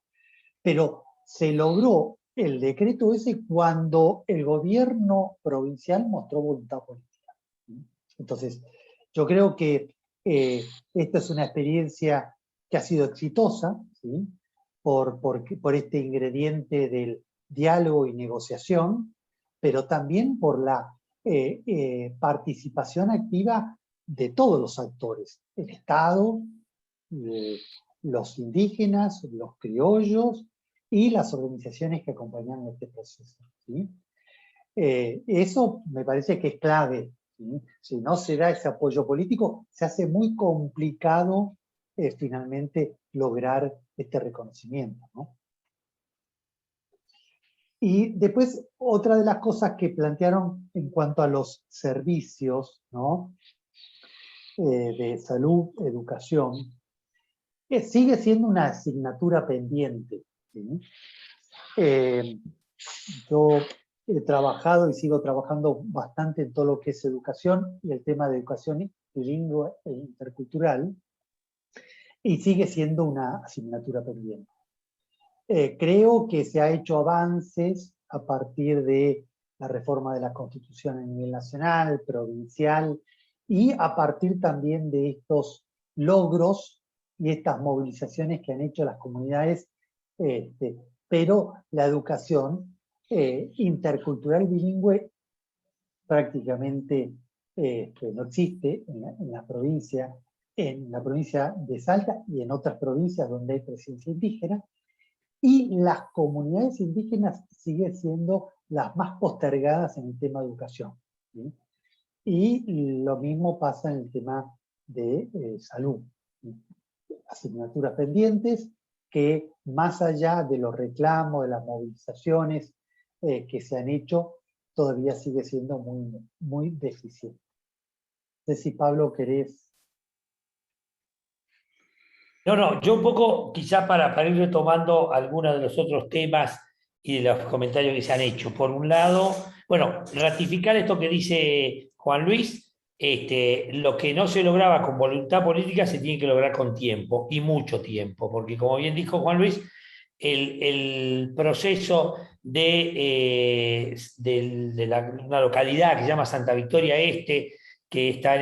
Pero se logró el decreto ese cuando el gobierno provincial mostró voluntad política. Entonces, yo creo que esta es una experiencia que ha sido exitosa, ¿sí? por este ingrediente del diálogo y negociación, pero también por la participación activa de todos los actores, el Estado, los indígenas, los criollos y las organizaciones que acompañaron este proceso. ¿Sí? Eso me parece que es clave. ¿Sí? Si no se da ese apoyo político, se hace muy complicado finalmente lograr este reconocimiento, ¿no? Y después, otra de las cosas que plantearon en cuanto a los servicios, ¿no? De salud, educación, que sigue siendo una asignatura pendiente. ¿Sí? Yo he trabajado y sigo trabajando bastante en todo lo que es educación y el tema de educación bilingüe e intercultural, y sigue siendo una asignatura pendiente. Creo que se ha hecho avances a partir de la reforma de la Constitución a nivel nacional, provincial, y a partir también de estos logros y estas movilizaciones que han hecho las comunidades, pero la educación intercultural bilingüe prácticamente no existe en la provincia de Salta y en otras provincias donde hay presencia indígena, y las comunidades indígenas siguen siendo las más postergadas en el tema de educación. ¿Sí? Y lo mismo pasa en el tema de salud. ¿Sí? Asignaturas pendientes que, más allá de los reclamos, de las movilizaciones que se han hecho, todavía sigue siendo muy, muy deficiente. No sé si, Pablo, querés... No, yo un poco, quizá para ir retomando algunos de los otros temas y de los comentarios que se han hecho. Por un lado, bueno, ratificar esto que dice Juan Luis, lo que no se lograba con voluntad política se tiene que lograr con tiempo, y mucho tiempo, porque como bien dijo Juan Luis, el proceso de una localidad que se llama Santa Victoria Este, que está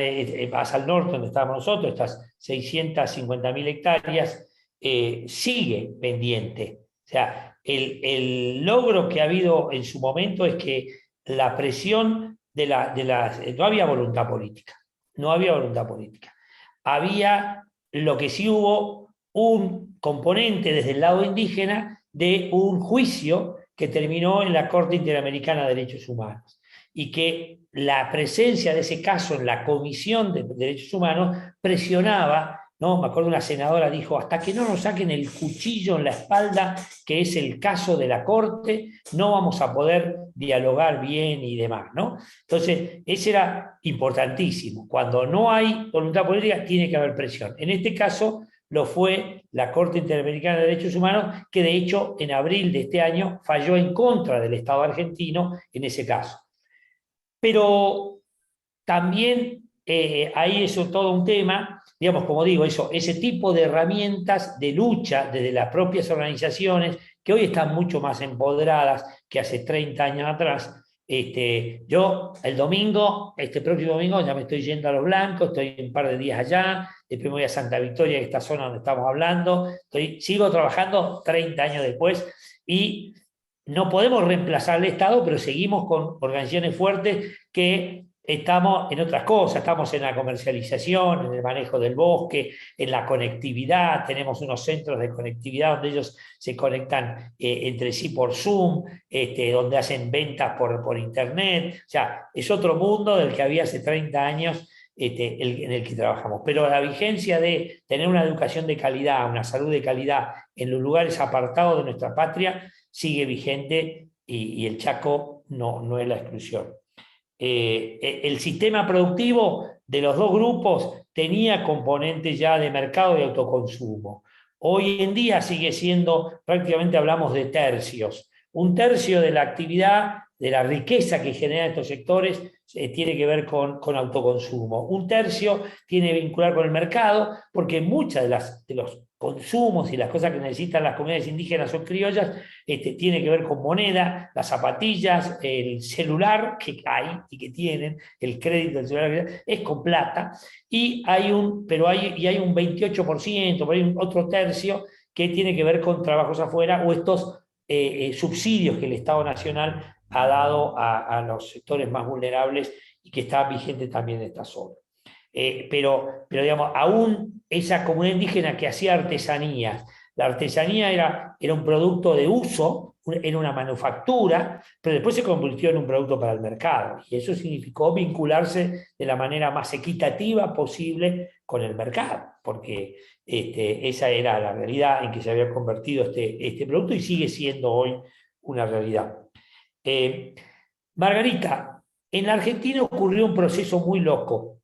más al norte, donde estábamos nosotros, estas 650.000 hectáreas, sigue pendiente. O sea, el logro que ha habido en su momento es que la presión no había voluntad política, no había voluntad política. Había, lo que sí hubo, un componente desde el lado indígena de un juicio que terminó en la Corte Interamericana de Derechos Humanos, y que la presencia de ese caso en la Comisión de Derechos Humanos presionaba, ¿no? Me acuerdo una senadora dijo, hasta que no nos saquen el cuchillo en la espalda, que es el caso de la Corte, no vamos a poder dialogar bien y demás, ¿no? Entonces, ese era importantísimo. Cuando no hay voluntad política, tiene que haber presión. En este caso, lo fue la Corte Interamericana de Derechos Humanos, que de hecho en abril de este año falló en contra del Estado argentino en ese caso. Pero también hay eso todo un tema, digamos, como digo, ese tipo de herramientas de lucha desde las propias organizaciones, que hoy están mucho más empoderadas que hace 30 años atrás, Yo el domingo, este próximo domingo, ya me estoy yendo a Los Blancos, estoy un par de días allá, después me voy a Santa Victoria, esta zona donde estamos hablando, sigo trabajando 30 años después, y no podemos reemplazar al Estado, pero seguimos con organizaciones fuertes que estamos en otras cosas, estamos en la comercialización, en el manejo del bosque, en la conectividad, tenemos unos centros de conectividad donde ellos se conectan entre sí por Zoom, donde hacen ventas por Internet, o sea, es otro mundo del que había hace 30 años en el que trabajamos. Pero la vigencia de tener una educación de calidad, una salud de calidad en los lugares apartados de nuestra patria sigue vigente y el Chaco no es la exclusión. El sistema productivo de los dos grupos tenía componentes ya de mercado y autoconsumo. Hoy en día sigue siendo, prácticamente hablamos de tercios. Un tercio de la actividad, de la riqueza que generan estos sectores, tiene que ver con autoconsumo. Un tercio tiene que vincular con el mercado, porque muchas de los consumos y las cosas que necesitan las comunidades indígenas o criollas tiene que ver con moneda, las zapatillas, el celular que hay y que tienen, el crédito del celular es con plata, y hay un 28%, pero hay un otro tercio que tiene que ver con trabajos afuera o estos subsidios que el Estado Nacional ha dado a los sectores más vulnerables y que está vigente también en esta zona. Pero digamos, aún esa comunidad indígena que hacía artesanías, la artesanía era un producto de uso, era una manufactura, pero después se convirtió en un producto para el mercado, y eso significó vincularse de la manera más equitativa posible con el mercado, porque esa era la realidad en que se había convertido este producto y sigue siendo hoy una realidad. Margarita, en la Argentina ocurrió un proceso muy loco.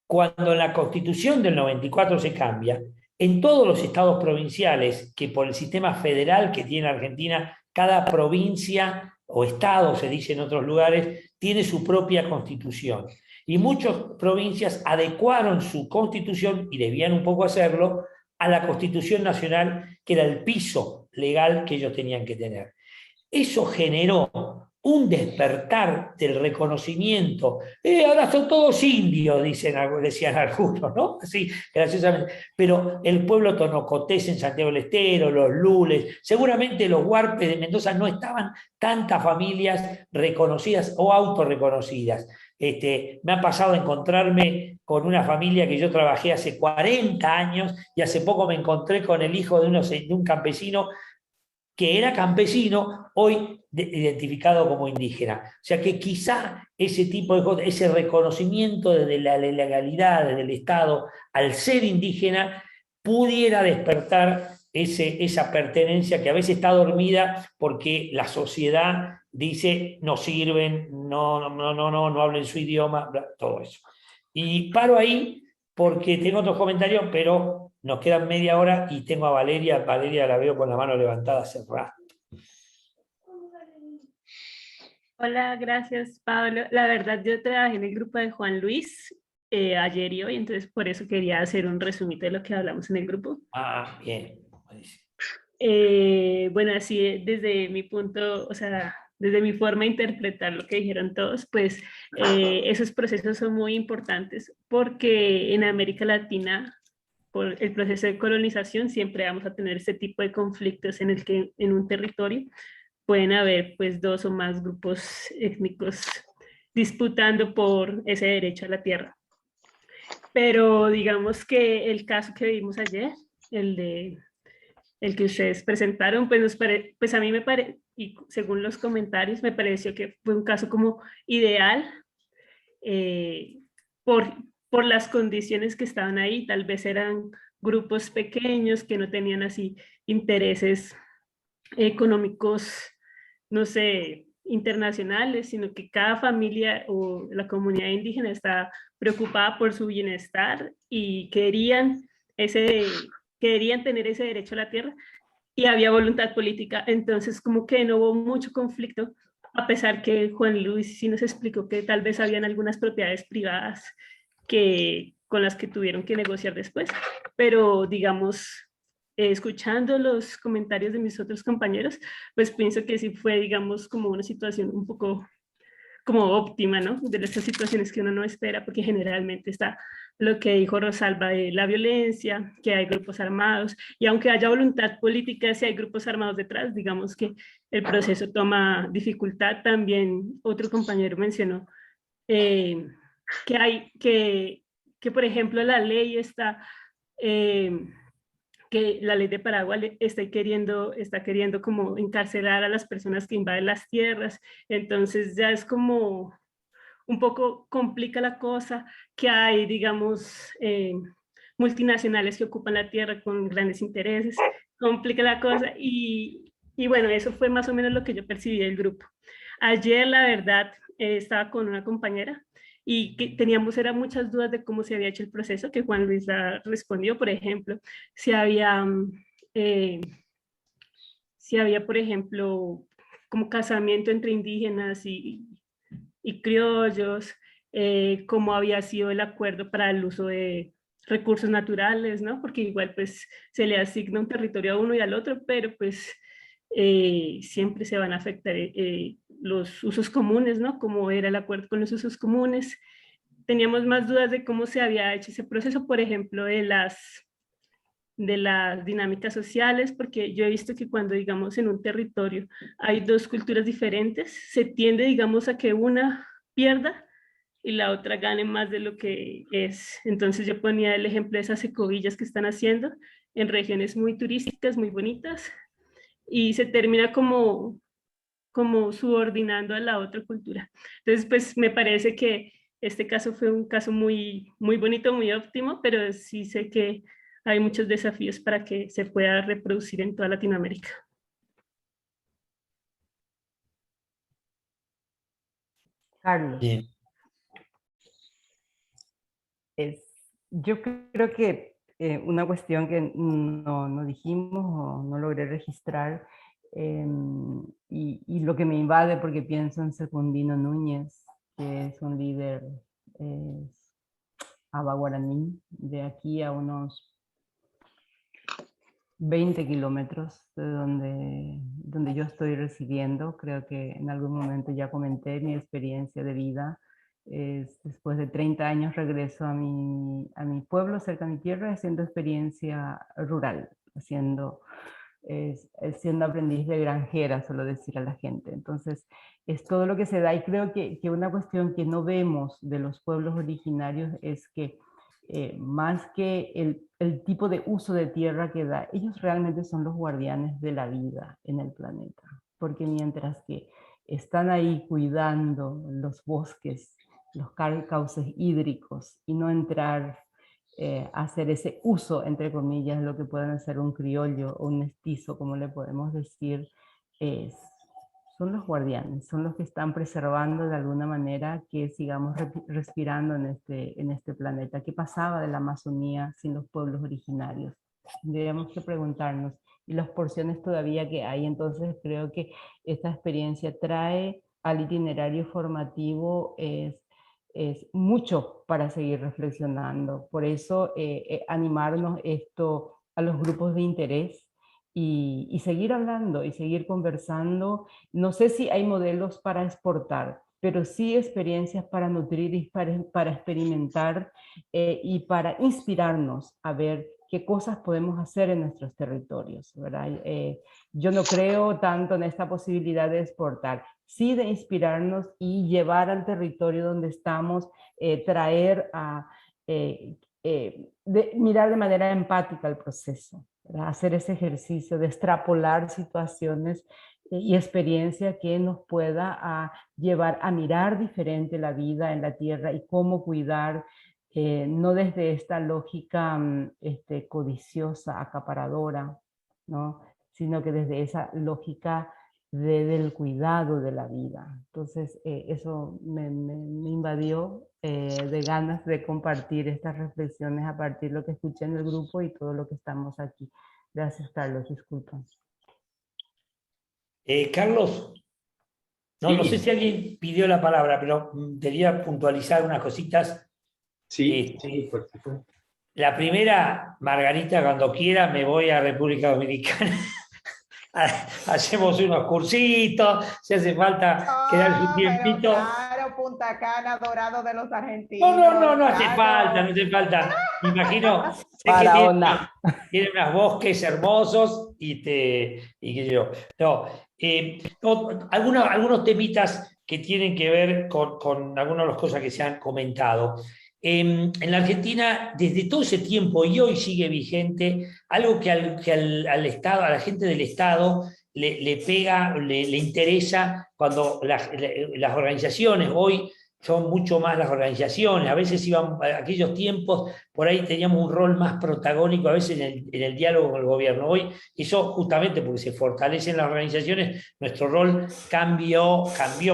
Cuando la Constitución del 94 se cambia, en todos los estados provinciales, que por el sistema federal que tiene Argentina, cada provincia o estado, se dice en otros lugares, tiene su propia constitución. Y muchas provincias adecuaron su constitución, y debían un poco hacerlo, a la Constitución Nacional, que era el piso legal que ellos tenían que tener. Eso generó un despertar del reconocimiento. Ahora son todos indios, decían algunos, ¿no? Así, graciosamente. Pero el pueblo tonocotés en Santiago del Estero, los lules, seguramente los huarpes de Mendoza, no estaban tantas familias reconocidas o autorreconocidas. Me ha pasado encontrarme con una familia que yo trabajé hace 40 años y hace poco me encontré con el hijo de un campesino que era campesino, hoy identificado como indígena. O sea que quizá ese tipo de cosas, ese reconocimiento desde la legalidad, desde el Estado, al ser indígena, pudiera despertar esa pertenencia que a veces está dormida porque la sociedad dice no sirven, no hablen su idioma, todo eso. Y paro ahí porque tengo otros comentarios, pero nos quedan media hora y tengo a Valeria. Valeria la veo con la mano levantada hace rato. Hola, gracias Pablo. La verdad yo trabajé en el grupo de Juan Luis ayer y hoy, entonces por eso quería hacer un resumito de lo que hablamos en el grupo. Ah, bien. Bueno, así desde mi punto, o sea, desde mi forma de interpretar lo que dijeron todos, pues esos procesos son muy importantes porque en América Latina, por el proceso de colonización, siempre vamos a tener ese tipo de conflictos en el que en un territorio pueden haber pues dos o más grupos étnicos disputando por ese derecho a la tierra. Pero digamos que el caso que vimos ayer, el que ustedes presentaron, pues a mí me parece, y según los comentarios, me pareció que fue un caso como ideal por las condiciones que estaban ahí. Tal vez eran grupos pequeños que no tenían así intereses económicos, no sé, internacionales, sino que cada familia o la comunidad indígena está preocupada por su bienestar y querían tener ese derecho a la tierra y había voluntad política. Entonces como que no hubo mucho conflicto, a pesar que Juan Luis sí nos explicó que tal vez habían algunas propiedades privadas con las que tuvieron que negociar después, pero digamos escuchando los comentarios de mis otros compañeros, pues pienso que sí fue, digamos, como una situación un poco como óptima, ¿no? De esas situaciones que uno no espera, porque generalmente está lo que dijo Rosalba de la violencia, que hay grupos armados, y aunque haya voluntad política, si hay grupos armados detrás, digamos que el proceso toma dificultad. También otro compañero mencionó que hay, que por ejemplo la ley está... que la ley de Paraguay está queriendo como encarcelar a las personas que invaden las tierras, entonces ya es como un poco complica la cosa, que hay, digamos, multinacionales que ocupan la tierra con grandes intereses, complica la cosa y bueno, eso fue más o menos lo que yo percibí del grupo. Ayer, la verdad, estaba con una compañera y que teníamos era muchas dudas de cómo se había hecho el proceso, que Juan Luis respondió, por ejemplo, si había, por ejemplo, como casamiento entre indígenas y criollos, cómo había sido el acuerdo para el uso de recursos naturales, ¿no? Porque igual pues se le asigna un territorio a uno y al otro, pero pues siempre se van a afectar los usos comunes, ¿no? Cómo era el acuerdo con los usos comunes. Teníamos más dudas de cómo se había hecho ese proceso, por ejemplo, de las dinámicas sociales, porque yo he visto que cuando, digamos, en un territorio hay dos culturas diferentes, se tiende, digamos, a que una pierda y la otra gane más de lo que es. Entonces yo ponía el ejemplo de esas ecovillas que están haciendo en regiones muy turísticas, muy bonitas, y se termina como subordinando a la otra cultura. Entonces, pues me parece que este caso fue un caso muy, muy bonito, muy óptimo, pero sí sé que hay muchos desafíos para que se pueda reproducir en toda Latinoamérica. Carlos. Bien. Yo creo que una cuestión que no dijimos o no logré registrar, y lo que me invade porque pienso en Secundino Núñez, que es un líder abaguaraní, de aquí a unos 20 kilómetros de donde yo estoy residiendo. Creo que en algún momento ya comenté mi experiencia de vida. Después de 30 años regreso a mi pueblo, cerca de mi tierra, haciendo experiencia rural, siendo aprendiz de granjera, suelo decir a la gente. Entonces, es todo lo que se da, y creo que una cuestión que no vemos de los pueblos originarios es que más que el tipo de uso de tierra que da, ellos realmente son los guardianes de la vida en el planeta, porque mientras que están ahí cuidando los bosques, los cauces hídricos, y no entrar a hacer ese uso, entre comillas, lo que pueden hacer un criollo o un mestizo, como le podemos decir, son los guardianes, son los que están preservando de alguna manera que sigamos respirando en este planeta. ¿Qué pasaba de la Amazonía sin los pueblos originarios? Tendríamos que preguntarnos, y las porciones todavía que hay. Entonces creo que esta experiencia trae al itinerario formativo es mucho para seguir reflexionando. Por eso animarnos esto a los grupos de interés, y seguir hablando y seguir conversando. No sé si hay modelos para exportar, pero sí experiencias para nutrir y para experimentar, y para inspirarnos a ver qué cosas podemos hacer en nuestros territorios, ¿verdad? Yo no creo tanto en esta posibilidad de exportar, sí de inspirarnos y llevar al territorio donde estamos, traer a... mirar de manera empática el proceso, ¿verdad? Hacer ese ejercicio de extrapolar situaciones y experiencia que nos pueda llevar a mirar diferente la vida en la tierra y cómo cuidar, no desde esta lógica codiciosa, acaparadora, ¿no? Sino que desde esa lógica del cuidado de la vida. Entonces, eso me invadió de ganas de compartir estas reflexiones a partir de lo que escuché en el grupo y todo lo que estamos aquí. Gracias, Carlos, disculpa. Carlos, no sé si alguien pidió la palabra, pero quería puntualizar unas cositas. Sí, por supuesto. La primera, Margarita, cuando quiera me voy a República Dominicana. Hacemos unos cursitos, si hace falta quedarse un tiempito. Claro, Punta Cana, Dorado de los argentinos. No hace falta, no hace falta. Me imagino, sé Para que onda. tiene unos bosques hermosos y qué sé yo. No, algunos temitas que tienen que ver con algunas de las cosas que se han comentado. En la Argentina, desde todo ese tiempo y hoy sigue vigente, algo que al Estado, a la gente del Estado le pega, le interesa cuando las organizaciones, hoy son mucho más las organizaciones, a veces iban, aquellos tiempos, por ahí teníamos un rol más protagónico, a veces en el diálogo con el gobierno. Hoy, eso justamente porque se fortalecen las organizaciones, nuestro rol cambió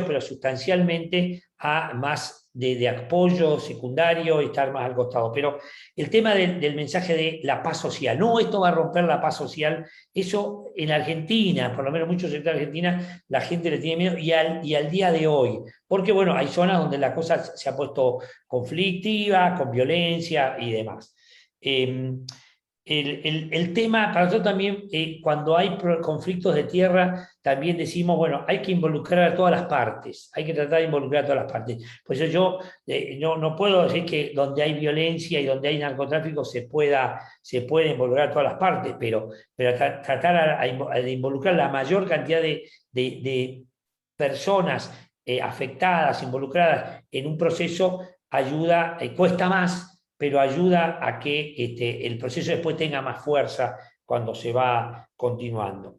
pero sustancialmente a más de apoyo secundario y estar más al costado. Pero el tema del mensaje de la paz social, no, esto va a romper la paz social, eso en Argentina, por lo menos muchos sectores de Argentina, la gente le tiene miedo, y al día de hoy, porque bueno, hay zonas donde la cosa se ha puesto conflictiva, con violencia y demás. El tema, para nosotros también, cuando hay conflictos de tierra, también decimos, bueno, hay que involucrar a todas las partes, hay que tratar de involucrar a todas las partes. Por eso yo no puedo decir que donde hay violencia y donde hay narcotráfico se puede involucrar a todas las partes, pero tratar de involucrar la mayor cantidad de personas afectadas, involucradas en un proceso, ayuda, cuesta más, pero ayuda a que el proceso después tenga más fuerza cuando se va continuando.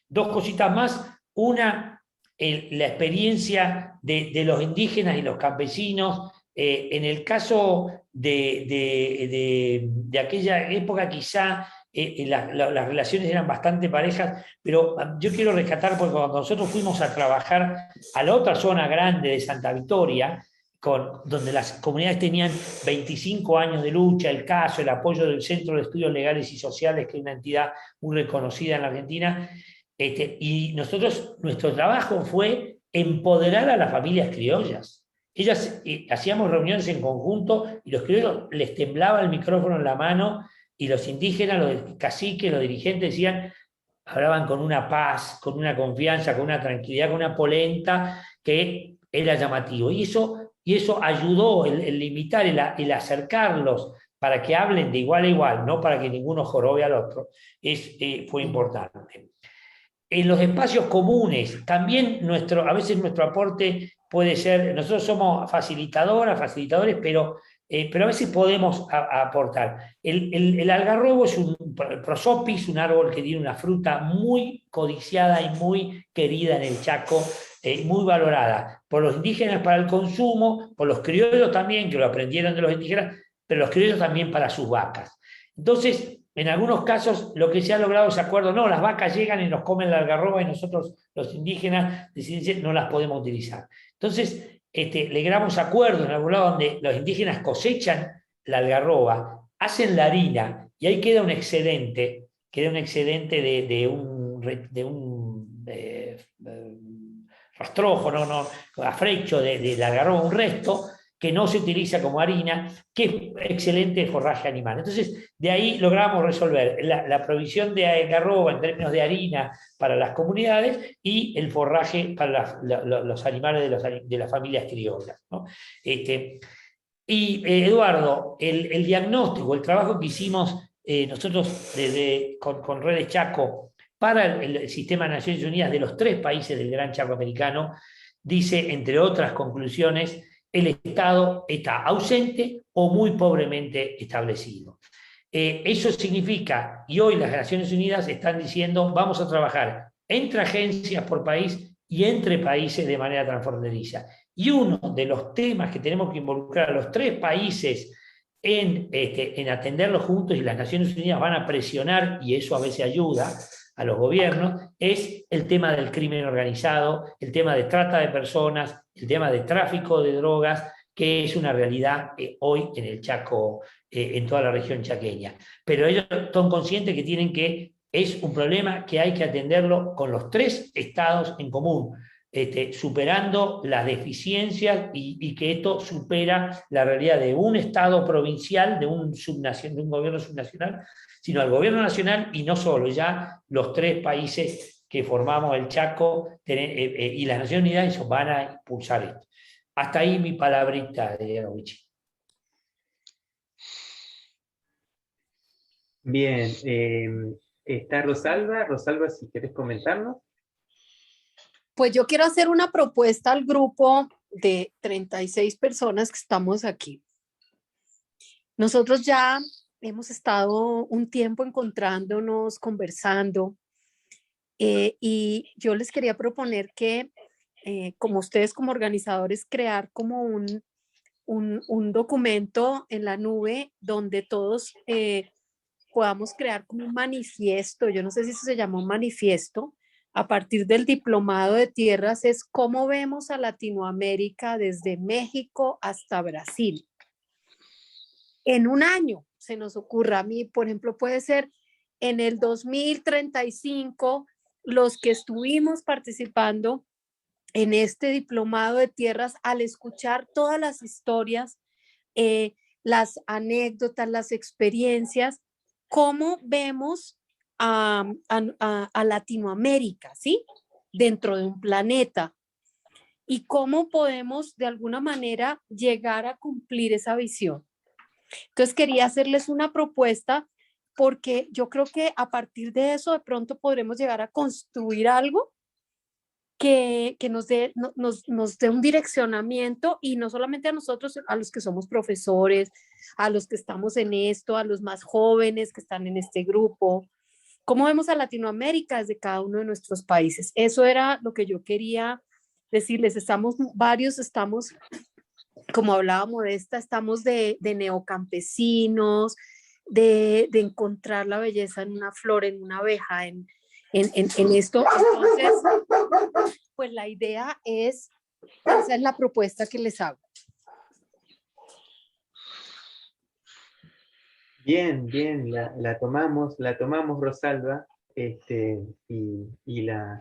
Dos cositas más. Una, la experiencia de los indígenas y los campesinos. En el caso de aquella época, quizá las relaciones eran bastante parejas, pero yo quiero rescatar, porque cuando nosotros fuimos a trabajar a la otra zona grande de Santa Victoria, donde las comunidades tenían 25 años de lucha, el caso, el apoyo del Centro de Estudios Legales y Sociales, que es una entidad muy reconocida en la Argentina, y nuestro trabajo fue empoderar a las familias criollas. Ellas hacíamos reuniones en conjunto y los criollos les temblaba el micrófono en la mano, y los indígenas, los caciques, los dirigentes hablaban con una paz, con una confianza, con una tranquilidad, con una polenta que era llamativo. Y eso ayudó, el limitar, el acercarlos para que hablen de igual a igual, no para que ninguno jorobe al otro, fue importante. En los espacios comunes, también a veces nuestro aporte puede ser, nosotros somos facilitadores, pero a veces podemos aportar. El algarrobo es un prosopis, un árbol que tiene una fruta muy codiciada y muy querida en el Chaco, muy valorada por los indígenas para el consumo, por los criollos también, que lo aprendieron de los indígenas, pero los criollos también para sus vacas. Entonces, en algunos casos, lo que se ha logrado es acuerdo, no, las vacas llegan y nos comen la algarroba y nosotros, los indígenas, deciden no las podemos utilizar. Entonces, logramos acuerdos en algún lado donde los indígenas cosechan la algarroba, hacen la harina, y ahí queda un excedente de un rastrojo, afrecho de la algarroba, un resto que no se utiliza como harina, que es excelente forraje animal. Entonces, de ahí logramos resolver la provisión de algarroba en términos de harina para las comunidades y el forraje para los animales de las familias criollas, ¿no? Eduardo, el diagnóstico, el trabajo que hicimos nosotros con Redes Chaco para el Sistema de Naciones Unidas de los 3 países del Gran Chaco Americano, dice, entre otras conclusiones, el Estado está ausente o muy pobremente establecido. Eso significa, y hoy las Naciones Unidas están diciendo, vamos a trabajar entre agencias por país y entre países de manera transfronteriza. Y uno de los temas que tenemos que involucrar a los 3 países en atenderlos juntos, y las Naciones Unidas van a presionar, y eso a veces ayuda a los gobiernos, es el tema del crimen organizado, el tema de trata de personas, el tema de tráfico de drogas, que es una realidad hoy en el Chaco, en toda la región chaqueña. Pero ellos son conscientes que es un problema que hay que atenderlo con los 3 estados en común. superando las deficiencias y que esto supera la realidad de un Estado provincial, de un gobierno subnacional, sino al gobierno nacional y no solo, ya los 3 países que formamos el Chaco y las Naciones Unidas van a impulsar esto. Hasta ahí mi palabrita, Wichi. Bien, está Rosalba. Rosalba, si querés comentarnos. Pues yo quiero hacer una propuesta al grupo de 36 personas que estamos aquí. Nosotros ya hemos estado un tiempo encontrándonos, conversando, y yo les quería proponer que, como ustedes como organizadores, crear como un documento en la nube donde todos podamos crear como un manifiesto. Yo no sé si eso se llama un manifiesto. A partir del diplomado de tierras es cómo vemos a Latinoamérica desde México hasta Brasil. En un año se nos ocurra, a mí, por ejemplo, puede ser en el 2035, los que estuvimos participando en este diplomado de tierras, al escuchar todas las historias, las anécdotas, las experiencias, cómo vemos a Latinoamérica, ¿sí? Dentro de un planeta, y cómo podemos de alguna manera llegar a cumplir esa visión. Entonces quería hacerles una propuesta, porque yo creo que a partir de eso de pronto podremos llegar a construir algo que nos dé un direccionamiento, y no solamente a nosotros, a los que somos profesores, a los que estamos en esto, a los más jóvenes que están en este grupo. ¿Cómo vemos a Latinoamérica desde cada uno de nuestros países? Eso era lo que yo quería decirles. Estamos, como hablaba Modesta, estamos de neocampesinos, de encontrar la belleza en una flor, en una abeja, en esto. Entonces, pues la idea es, esa es la propuesta que les hago. Bien, bien, la tomamos, Rosalba, y la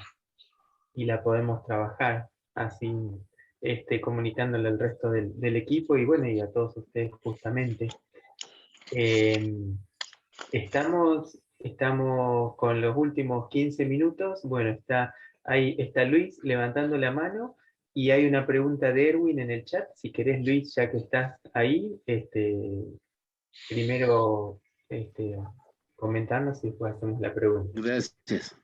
podemos trabajar así, comunicándole al resto del equipo y bueno, y a todos ustedes justamente. Estamos con los últimos 15 minutos. Bueno, ahí está Luis levantando la mano y hay una pregunta de Erwin en el chat. Si querés, Luis, ya que estás ahí, primero comentarnos y después hacemos la pregunta. Gracias.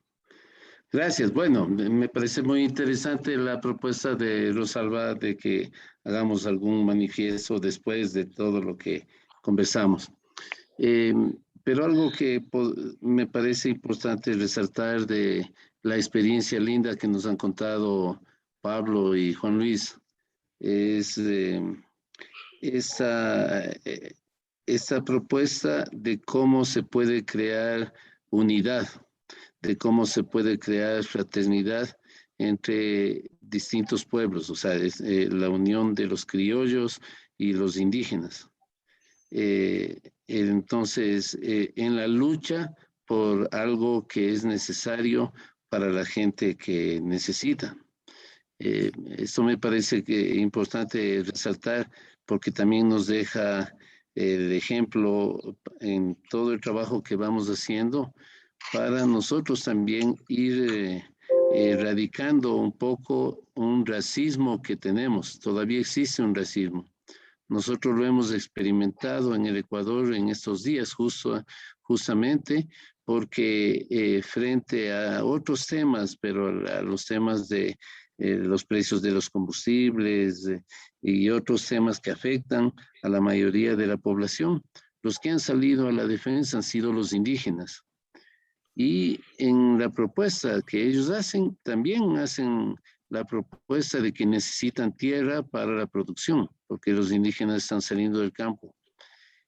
Gracias. Bueno, me parece muy interesante la propuesta de Rosalba de que hagamos algún manifiesto después de todo lo que conversamos. Pero algo que me parece importante resaltar de la experiencia linda que nos han contado Pablo y Juan Luis es esta propuesta de cómo se puede crear unidad, de cómo se puede crear fraternidad entre distintos pueblos, o sea, la unión de los criollos y los indígenas. Entonces, en la lucha por algo que es necesario para la gente que necesita. Esto me parece que es importante resaltar porque también nos deja el ejemplo en todo el trabajo que vamos haciendo para nosotros también ir erradicando un poco un racismo que tenemos. Todavía existe un racismo. Nosotros lo hemos experimentado en el Ecuador en estos días, justamente porque frente a otros temas, pero a los temas de los precios de los combustibles y otros temas que afectan a la mayoría de la población, los que han salido a la defensa han sido los indígenas. Y en la propuesta que ellos hacen, también hacen la propuesta de que necesitan tierra para la producción, porque los indígenas están saliendo del campo.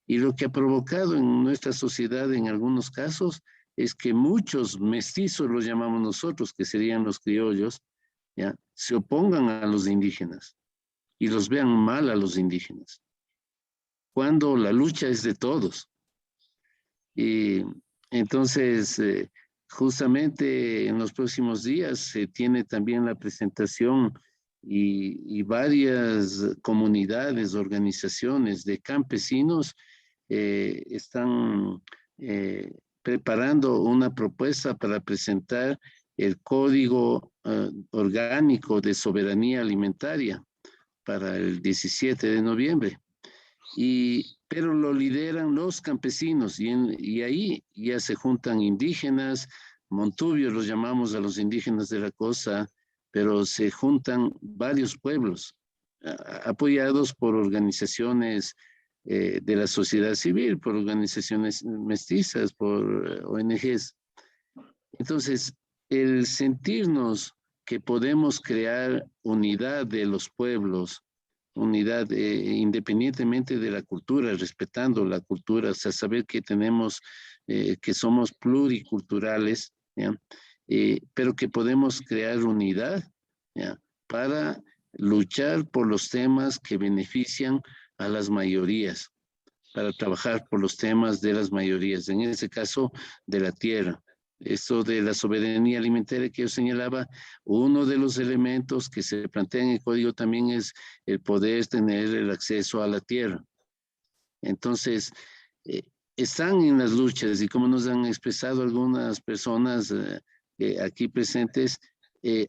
Y lo que ha provocado en nuestra sociedad en algunos casos es que muchos mestizos, los llamamos nosotros, que serían los criollos, ¿ya?, se opongan a los indígenas y los vean mal a los indígenas, cuando la lucha es de todos. Y entonces, justamente en los próximos días se tiene también la presentación y varias comunidades, organizaciones de campesinos están preparando una propuesta para presentar el Código Orgánico de Soberanía Alimentaria para el 17 de noviembre. Pero lo lideran los campesinos y ahí ya se juntan indígenas, montubios los llamamos a los indígenas de la costa, pero se juntan varios pueblos apoyados por organizaciones de la sociedad civil, por organizaciones mestizas, por ONGs. Entonces, el sentirnos que podemos crear unidad de los pueblos, unidad independientemente de la cultura, respetando la cultura, o sea, saber que tenemos, que somos pluriculturales, ¿ya? Pero que podemos crear unidad, ¿ya? Para luchar por los temas que benefician a las mayorías, para trabajar por los temas de las mayorías, en ese caso de la tierra. Esto de la soberanía alimentaria que yo señalaba, uno de los elementos que se plantea en el código también es el poder tener el acceso a la tierra. Entonces, están en las luchas y como nos han expresado algunas personas aquí presentes,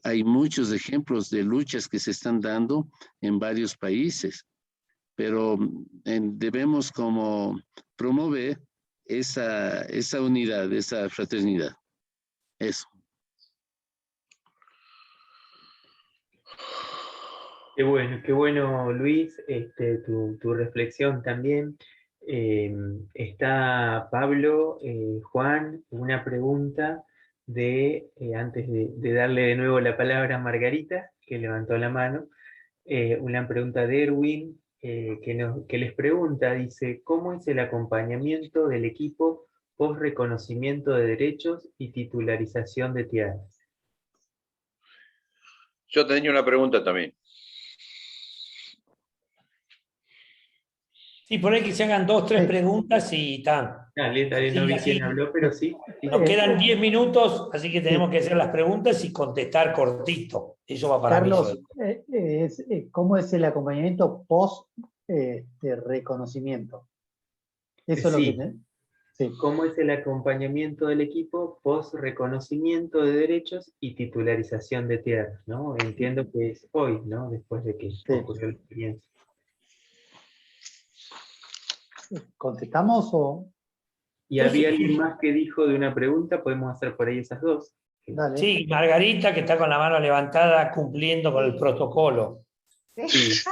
hay muchos ejemplos de luchas que se están dando en varios países, pero debemos como promover esa unidad, esa fraternidad. Eso. Qué bueno, Luis, tu reflexión también. Está Pablo, Juan, una pregunta antes de darle de nuevo la palabra a Margarita, que levantó la mano, una pregunta de Erwin, que les pregunta, dice, ¿cómo es el acompañamiento del equipo post reconocimiento de derechos y titularización de tierras? Yo tenía una pregunta también. Sí, por ahí que se hagan 2 o 3 preguntas y tal. Dale, no vi quién habló, pero sí. Nos quedan 10 minutos, así que tenemos que hacer las preguntas y contestar cortito. Eso va para Carlos, mí. ¿cómo es el acompañamiento post reconocimiento? Eso es lo que... Sí. ¿Cómo es el acompañamiento del equipo post reconocimiento de derechos y titularización de tierras? ¿No? Entiendo que es hoy, ¿no? Después de que ocurrió la experiencia. ¿Contestamos o...? ¿Y había alguien más que dijo de una pregunta? Podemos hacer por ahí esas dos. Dale. Sí, Margarita, que está con la mano levantada cumpliendo con el protocolo. Sí.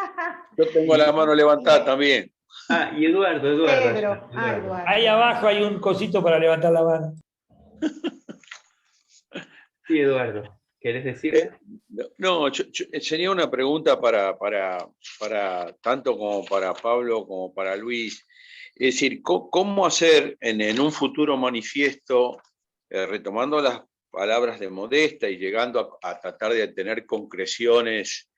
Yo tengo la mano levantada también. Ah, y Eduardo. Pedro. Ahí abajo hay un cosito para levantar la mano. Sí, Eduardo, ¿querés decir? No, yo tenía una pregunta para tanto como para Pablo como para Luis. Es decir, ¿cómo hacer en un futuro manifiesto, retomando las palabras de Modesta y llegando a tratar de tener concreciones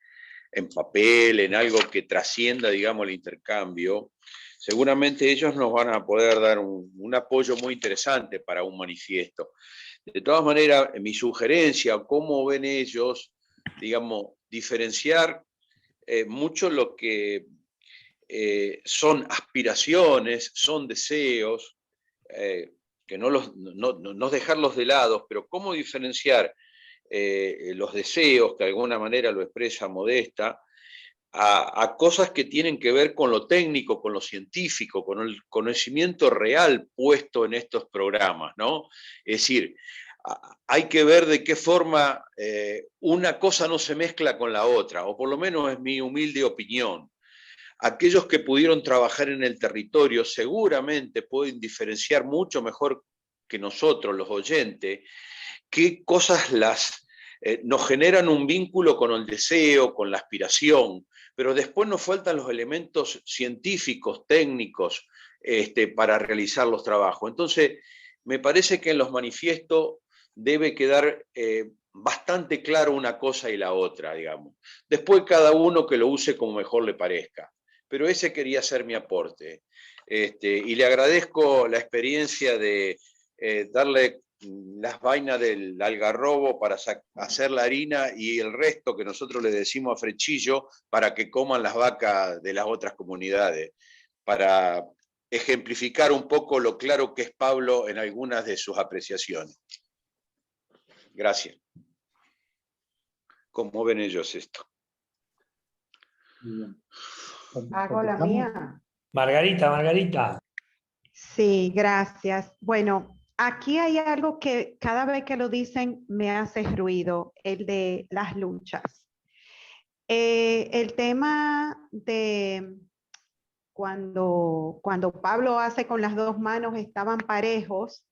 en papel, en algo que trascienda, digamos, el intercambio? Seguramente ellos nos van a poder dar un apoyo muy interesante para un manifiesto. De todas maneras, mi sugerencia, cómo ven ellos, digamos, diferenciar mucho lo que son aspiraciones, son deseos, que no dejarlos de lado, pero cómo diferenciar los deseos, que de alguna manera lo expresa Modesta, a cosas que tienen que ver con lo técnico, con lo científico, con el conocimiento real puesto en estos programas, ¿no? Es decir, hay que ver de qué forma una cosa no se mezcla con la otra, o por lo menos es mi humilde opinión. Aquellos que pudieron trabajar en el territorio seguramente pueden diferenciar mucho mejor que nosotros, los oyentes, qué cosas nos generan un vínculo con el deseo, con la aspiración, pero después nos faltan los elementos científicos, técnicos, para realizar los trabajos. Entonces, me parece que en los manifiestos debe quedar bastante claro una cosa y la otra, digamos. Después cada uno que lo use como mejor le parezca. Pero ese quería ser mi aporte. Y le agradezco la experiencia de darle las vainas del algarrobo para hacer la harina y el resto que nosotros le decimos a frechillo para que coman las vacas de las otras comunidades, para ejemplificar un poco lo claro que es Pablo en algunas de sus apreciaciones. Gracias. ¿Cómo ven ellos esto? Hago la mía. Margarita. Sí, gracias. Bueno, aquí hay algo que cada vez que lo dicen me hace ruido, el de las luchas. El tema de cuando Pablo hace con las dos manos estaban parejos,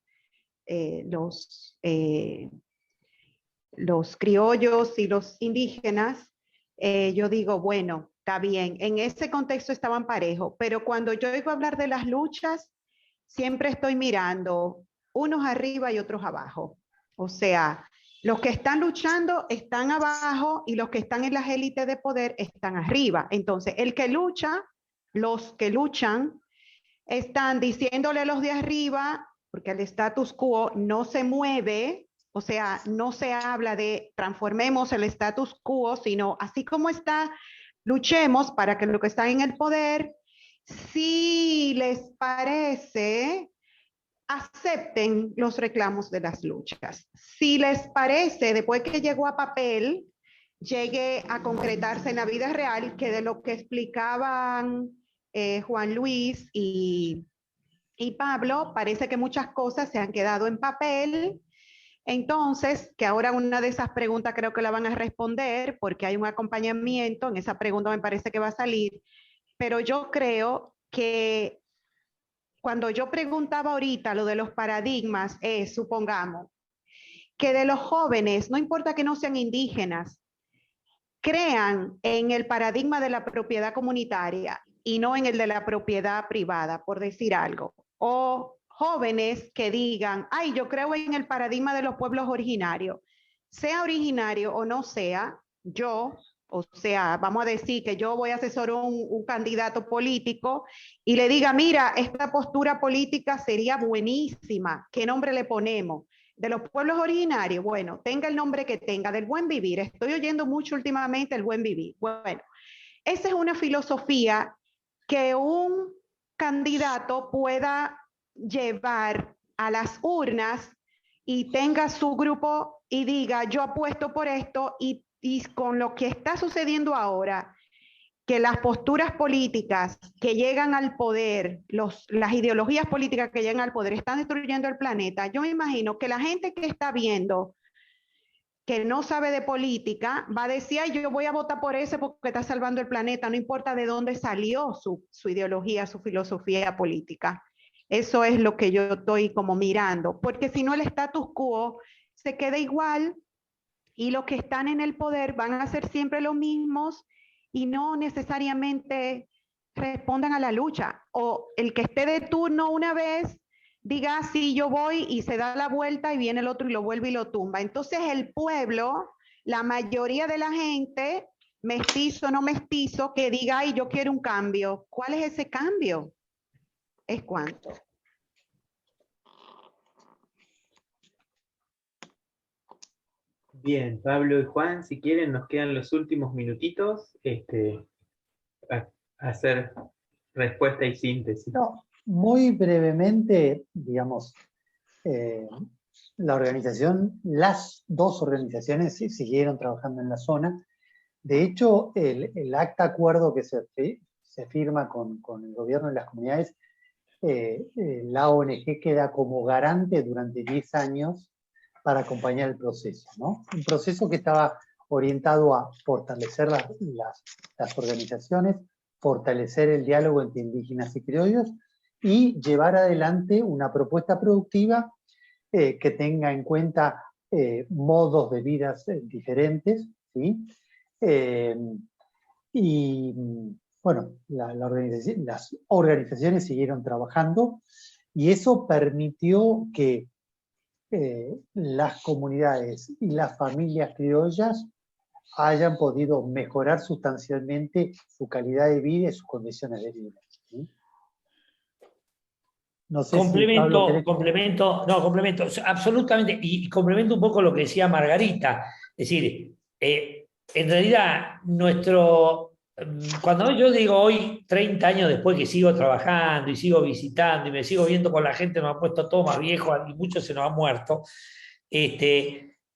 los criollos y los indígenas, yo digo, bueno, está bien, en ese contexto estaban parejos, pero cuando yo oigo hablar de las luchas, siempre estoy mirando unos arriba y otros abajo. O sea, los que están luchando están abajo y los que están en las élites de poder están arriba. Entonces, los que luchan, están diciéndole a los de arriba, porque el status quo no se mueve, o sea, no se habla de transformemos el status quo, sino así como está, luchemos para que los que están en el poder, si les parece, acepten los reclamos de las luchas. Si les parece, después que llegó a papel, llegue a concretarse en la vida real, que de lo que explicaban Juan Luis y Pablo, parece que muchas cosas se han quedado en papel. Entonces, que ahora una de esas preguntas creo que la van a responder, porque hay un acompañamiento, en esa pregunta me parece que va a salir, pero yo creo que cuando yo preguntaba ahorita lo de los paradigmas, supongamos, que de los jóvenes, no importa que no sean indígenas, crean en el paradigma de la propiedad comunitaria y no en el de la propiedad privada, por decir algo. O jóvenes que digan, ay, yo creo en el paradigma de los pueblos originarios. Sea originario o no sea, o sea, vamos a decir que yo voy a asesorar un candidato político y le diga, mira, esta postura política sería buenísima, ¿qué nombre le ponemos? De los pueblos originarios, bueno, tenga el nombre que tenga, del buen vivir. Estoy oyendo mucho últimamente el buen vivir. Bueno, esa es una filosofía que un candidato pueda llevar a las urnas y tenga su grupo y diga, yo apuesto por esto, y con lo que está sucediendo ahora, que las posturas políticas que llegan al poder, las ideologías políticas que llegan al poder están destruyendo el planeta, yo me imagino que la gente que está viendo, que no sabe de política, va a decir, ay, yo voy a votar por ese porque está salvando el planeta, no importa de dónde salió su ideología, su filosofía política. Eso es lo que yo estoy como mirando, porque si no el status quo se queda igual y los que están en el poder van a ser siempre los mismos y no necesariamente respondan a la lucha. O el que esté de turno una vez diga, sí, yo voy, y se da la vuelta y viene el otro y lo vuelve y lo tumba. Entonces el pueblo, la mayoría de la gente, mestizo o no mestizo, que diga, ay, yo quiero un cambio. ¿Cuál es ese cambio? ¿Es cuánto? Bien, Pablo y Juan, si quieren, nos quedan los últimos minutitos a hacer respuesta y síntesis. No, muy brevemente, digamos, las dos organizaciones siguieron trabajando en la zona. De hecho, el acta acuerdo que se firma con el gobierno y las comunidades, la ONG queda como garante durante 10 años para acompañar el proceso, ¿no? Un proceso que estaba orientado a fortalecer las organizaciones, fortalecer el diálogo entre indígenas y criollos y llevar adelante una propuesta productiva que tenga en cuenta modos de vida diferentes, ¿sí? Y bueno, las organizaciones siguieron trabajando y eso permitió que las comunidades y las familias criollas hayan podido mejorar sustancialmente su calidad de vida y sus condiciones de vida, ¿sí? No sé si Pablo quiere... complemento, absolutamente, y complemento un poco lo que decía Margarita. Es decir, en realidad, cuando yo digo hoy, 30 años después que sigo trabajando y sigo visitando y me sigo viendo con la gente, nos ha puesto todo más viejo y muchos se nos han muerto. Es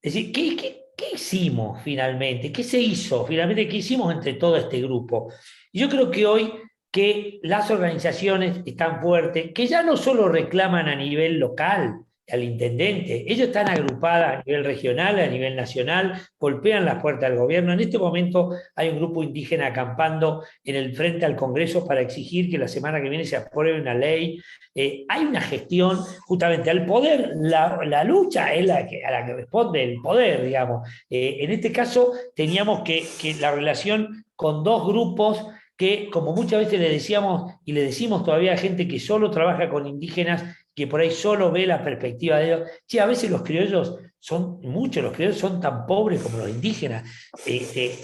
decir, ¿qué hicimos finalmente? ¿Qué se hizo finalmente? ¿Qué hicimos entre todo este grupo? Y yo creo que hoy que las organizaciones están fuertes, que ya no solo reclaman a nivel local al intendente, ellos están agrupadas a nivel regional, a nivel nacional, golpean las puertas del gobierno. En este momento hay un grupo indígena acampando en el frente al Congreso para exigir que la semana que viene se apruebe una ley. Hay una gestión justamente al poder, la lucha es a la que responde el poder, digamos. En este caso teníamos que la relación con dos grupos que, como muchas veces le decíamos y le decimos todavía a gente que solo trabaja con indígenas, que por ahí solo ve la perspectiva de ellos, sí, a veces los criollos los criollos son tan pobres como los indígenas.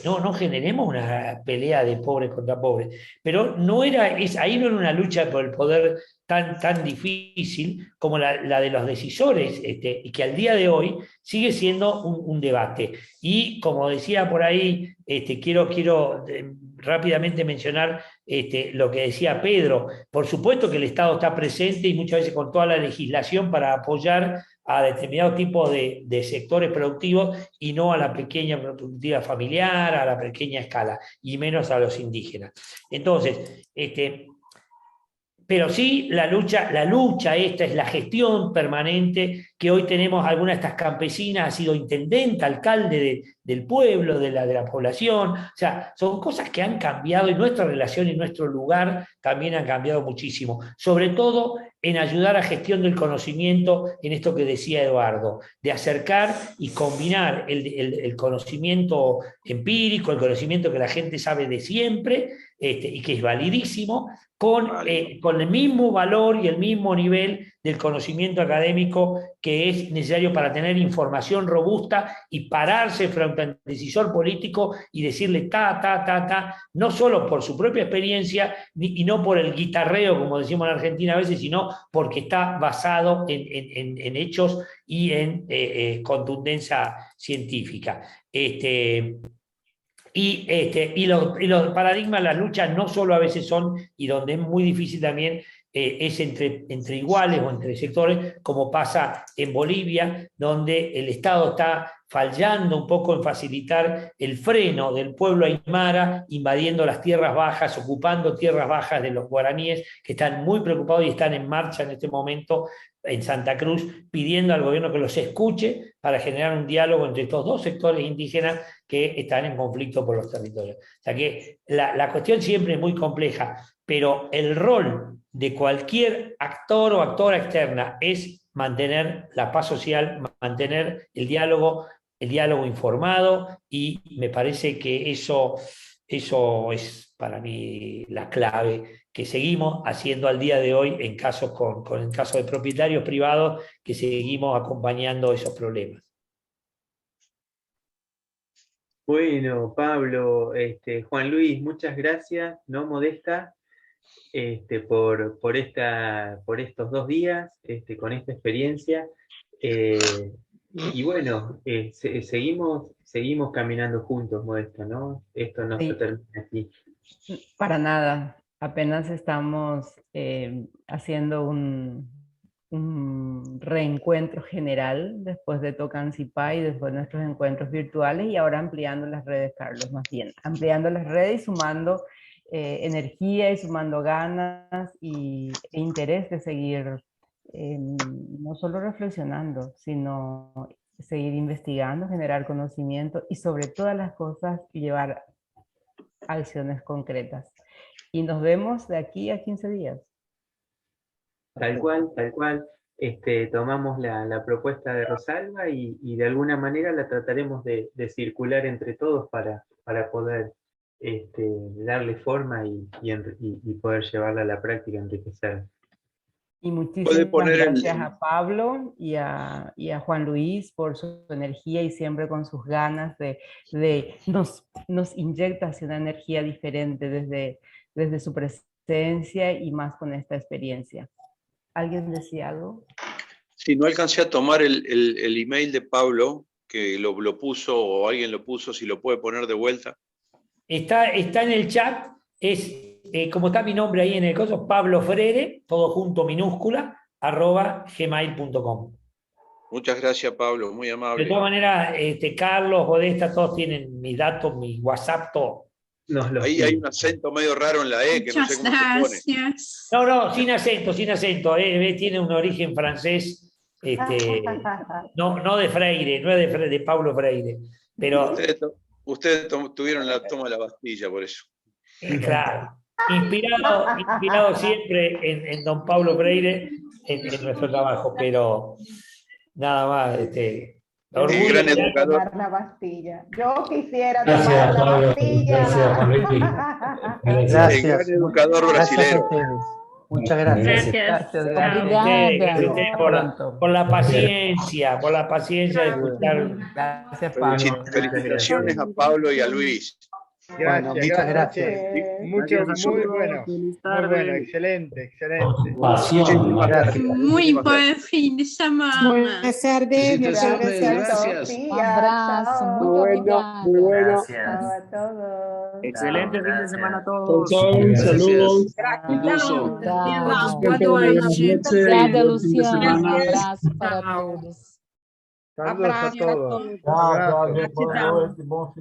No generemos una pelea de pobres contra pobres, pero ahí no era una lucha por el poder tan difícil como la de los decisores, y que al día de hoy sigue siendo un debate. Y como decía por ahí, quiero rápidamente mencionar lo que decía Pedro. Por supuesto que el Estado está presente y muchas veces con toda la legislación para apoyar a determinados tipos de sectores productivos y no a la pequeña productividad familiar, a la pequeña escala, y menos a los indígenas. Entonces, pero sí la lucha esta es la gestión permanente que hoy tenemos. Alguna de estas campesinas ha sido intendenta, alcalde del pueblo, de la población. O sea, son cosas que han cambiado y nuestra relación y nuestro lugar también han cambiado muchísimo. Sobre todo en ayudar a gestión del conocimiento, en esto que decía Eduardo, de acercar y combinar el conocimiento empírico, el conocimiento que la gente sabe de siempre, y que es validísimo, con el mismo valor y el mismo nivel del conocimiento académico que es necesario para tener información robusta y pararse frente al decisor político y decirle no solo por su propia experiencia y no por el guitarreo, como decimos en Argentina a veces, sino porque está basado en hechos y en contundencia científica. Y los paradigmas, las luchas no solo a veces son, y donde es muy difícil también, es entre iguales o entre sectores, como pasa en Bolivia, donde el Estado está fallando un poco en facilitar el freno del pueblo aymara, invadiendo las tierras bajas, ocupando tierras bajas de los guaraníes, que están muy preocupados y están en marcha en este momento en Santa Cruz, pidiendo al gobierno que los escuche para generar un diálogo entre estos dos sectores indígenas que están en conflicto por los territorios. O sea que la cuestión siempre es muy compleja, pero el rol de cualquier actor o actora externa es mantener la paz social, mantener el diálogo informado, y me parece que eso es para mí la clave que seguimos haciendo al día de hoy en casos con el caso de propietarios privados, que seguimos acompañando esos problemas. Bueno, Pablo, Juan Luis, muchas gracias, no modesta, por estos 2 días, con esta experiencia. Y bueno, seguimos caminando juntos, Modesta, ¿no? Esto no se termina aquí. Para nada, apenas estamos haciendo un reencuentro general después de Tocancipá, después de nuestros encuentros virtuales, y ahora ampliando las redes, Carlos, más bien, ampliando las redes y sumando energía y sumando ganas e interés de seguir no solo reflexionando, sino seguir investigando, generar conocimiento y sobre todas las cosas llevar acciones concretas. Y nos vemos de aquí a 15 días. Tal cual. Tomamos la propuesta de Rosalba y de alguna manera la trataremos de circular entre todos para poder darle forma y poder llevarla a la práctica, enriquecer. Y muchísimas gracias a Pablo y a Juan Luis por su energía y siempre con sus ganas nos inyecta hacia una energía diferente desde su presencia y más con esta experiencia. ¿Alguien decía algo? Sí, no alcancé a tomar el email de Pablo, que lo puso, o alguien lo puso, si lo puede poner de vuelta. Está en el chat, es como está mi nombre ahí en el coso, Pablo Freire, todo junto, minúscula, @gmail.com. Muchas gracias, Pablo, muy De amable. todas maneras, Carlos, Modesta, todos tienen mis datos, mi WhatsApp, todo. Ahí hay un acento medio raro en la E, que no sé cómo se pone. No, sin acento, sin acento. Tiene un origen francés, no de Freire, no es de Paulo Freire. Pero, Ustedes tuvieron la toma de la Bastilla, por eso. claro, inspirado siempre en don Paulo Freire, en nuestro trabajo, pero nada más. El gran educador. Tomar la Bastilla. Yo quisiera Gracias, tomar la Pablo. Bastilla. Gracias, Juan Luis. Gracias. El gran educador Gracias a brasileño. ustedes. Muchas gracias. Gracias, Gracias a ustedes por la paciencia, de escuchar. Gracias, Pablo. Felicitaciones a Pablo y a Luis. Bueno, muchas gracias. Muy bueno. Muy bueno, excelente, excelente. Pasión. Muy buen fin de semana. Buenas tardes. Gracias. Un abrazo. Muy bueno, muy bueno. Chao a todos. Excelente fin de semana a todos. Saludos. Un gusto. Boa noite. Obrigada, Luciana. Um abraço para todos. Saludos a todos. Tchau, gente. Boa noite, bom final.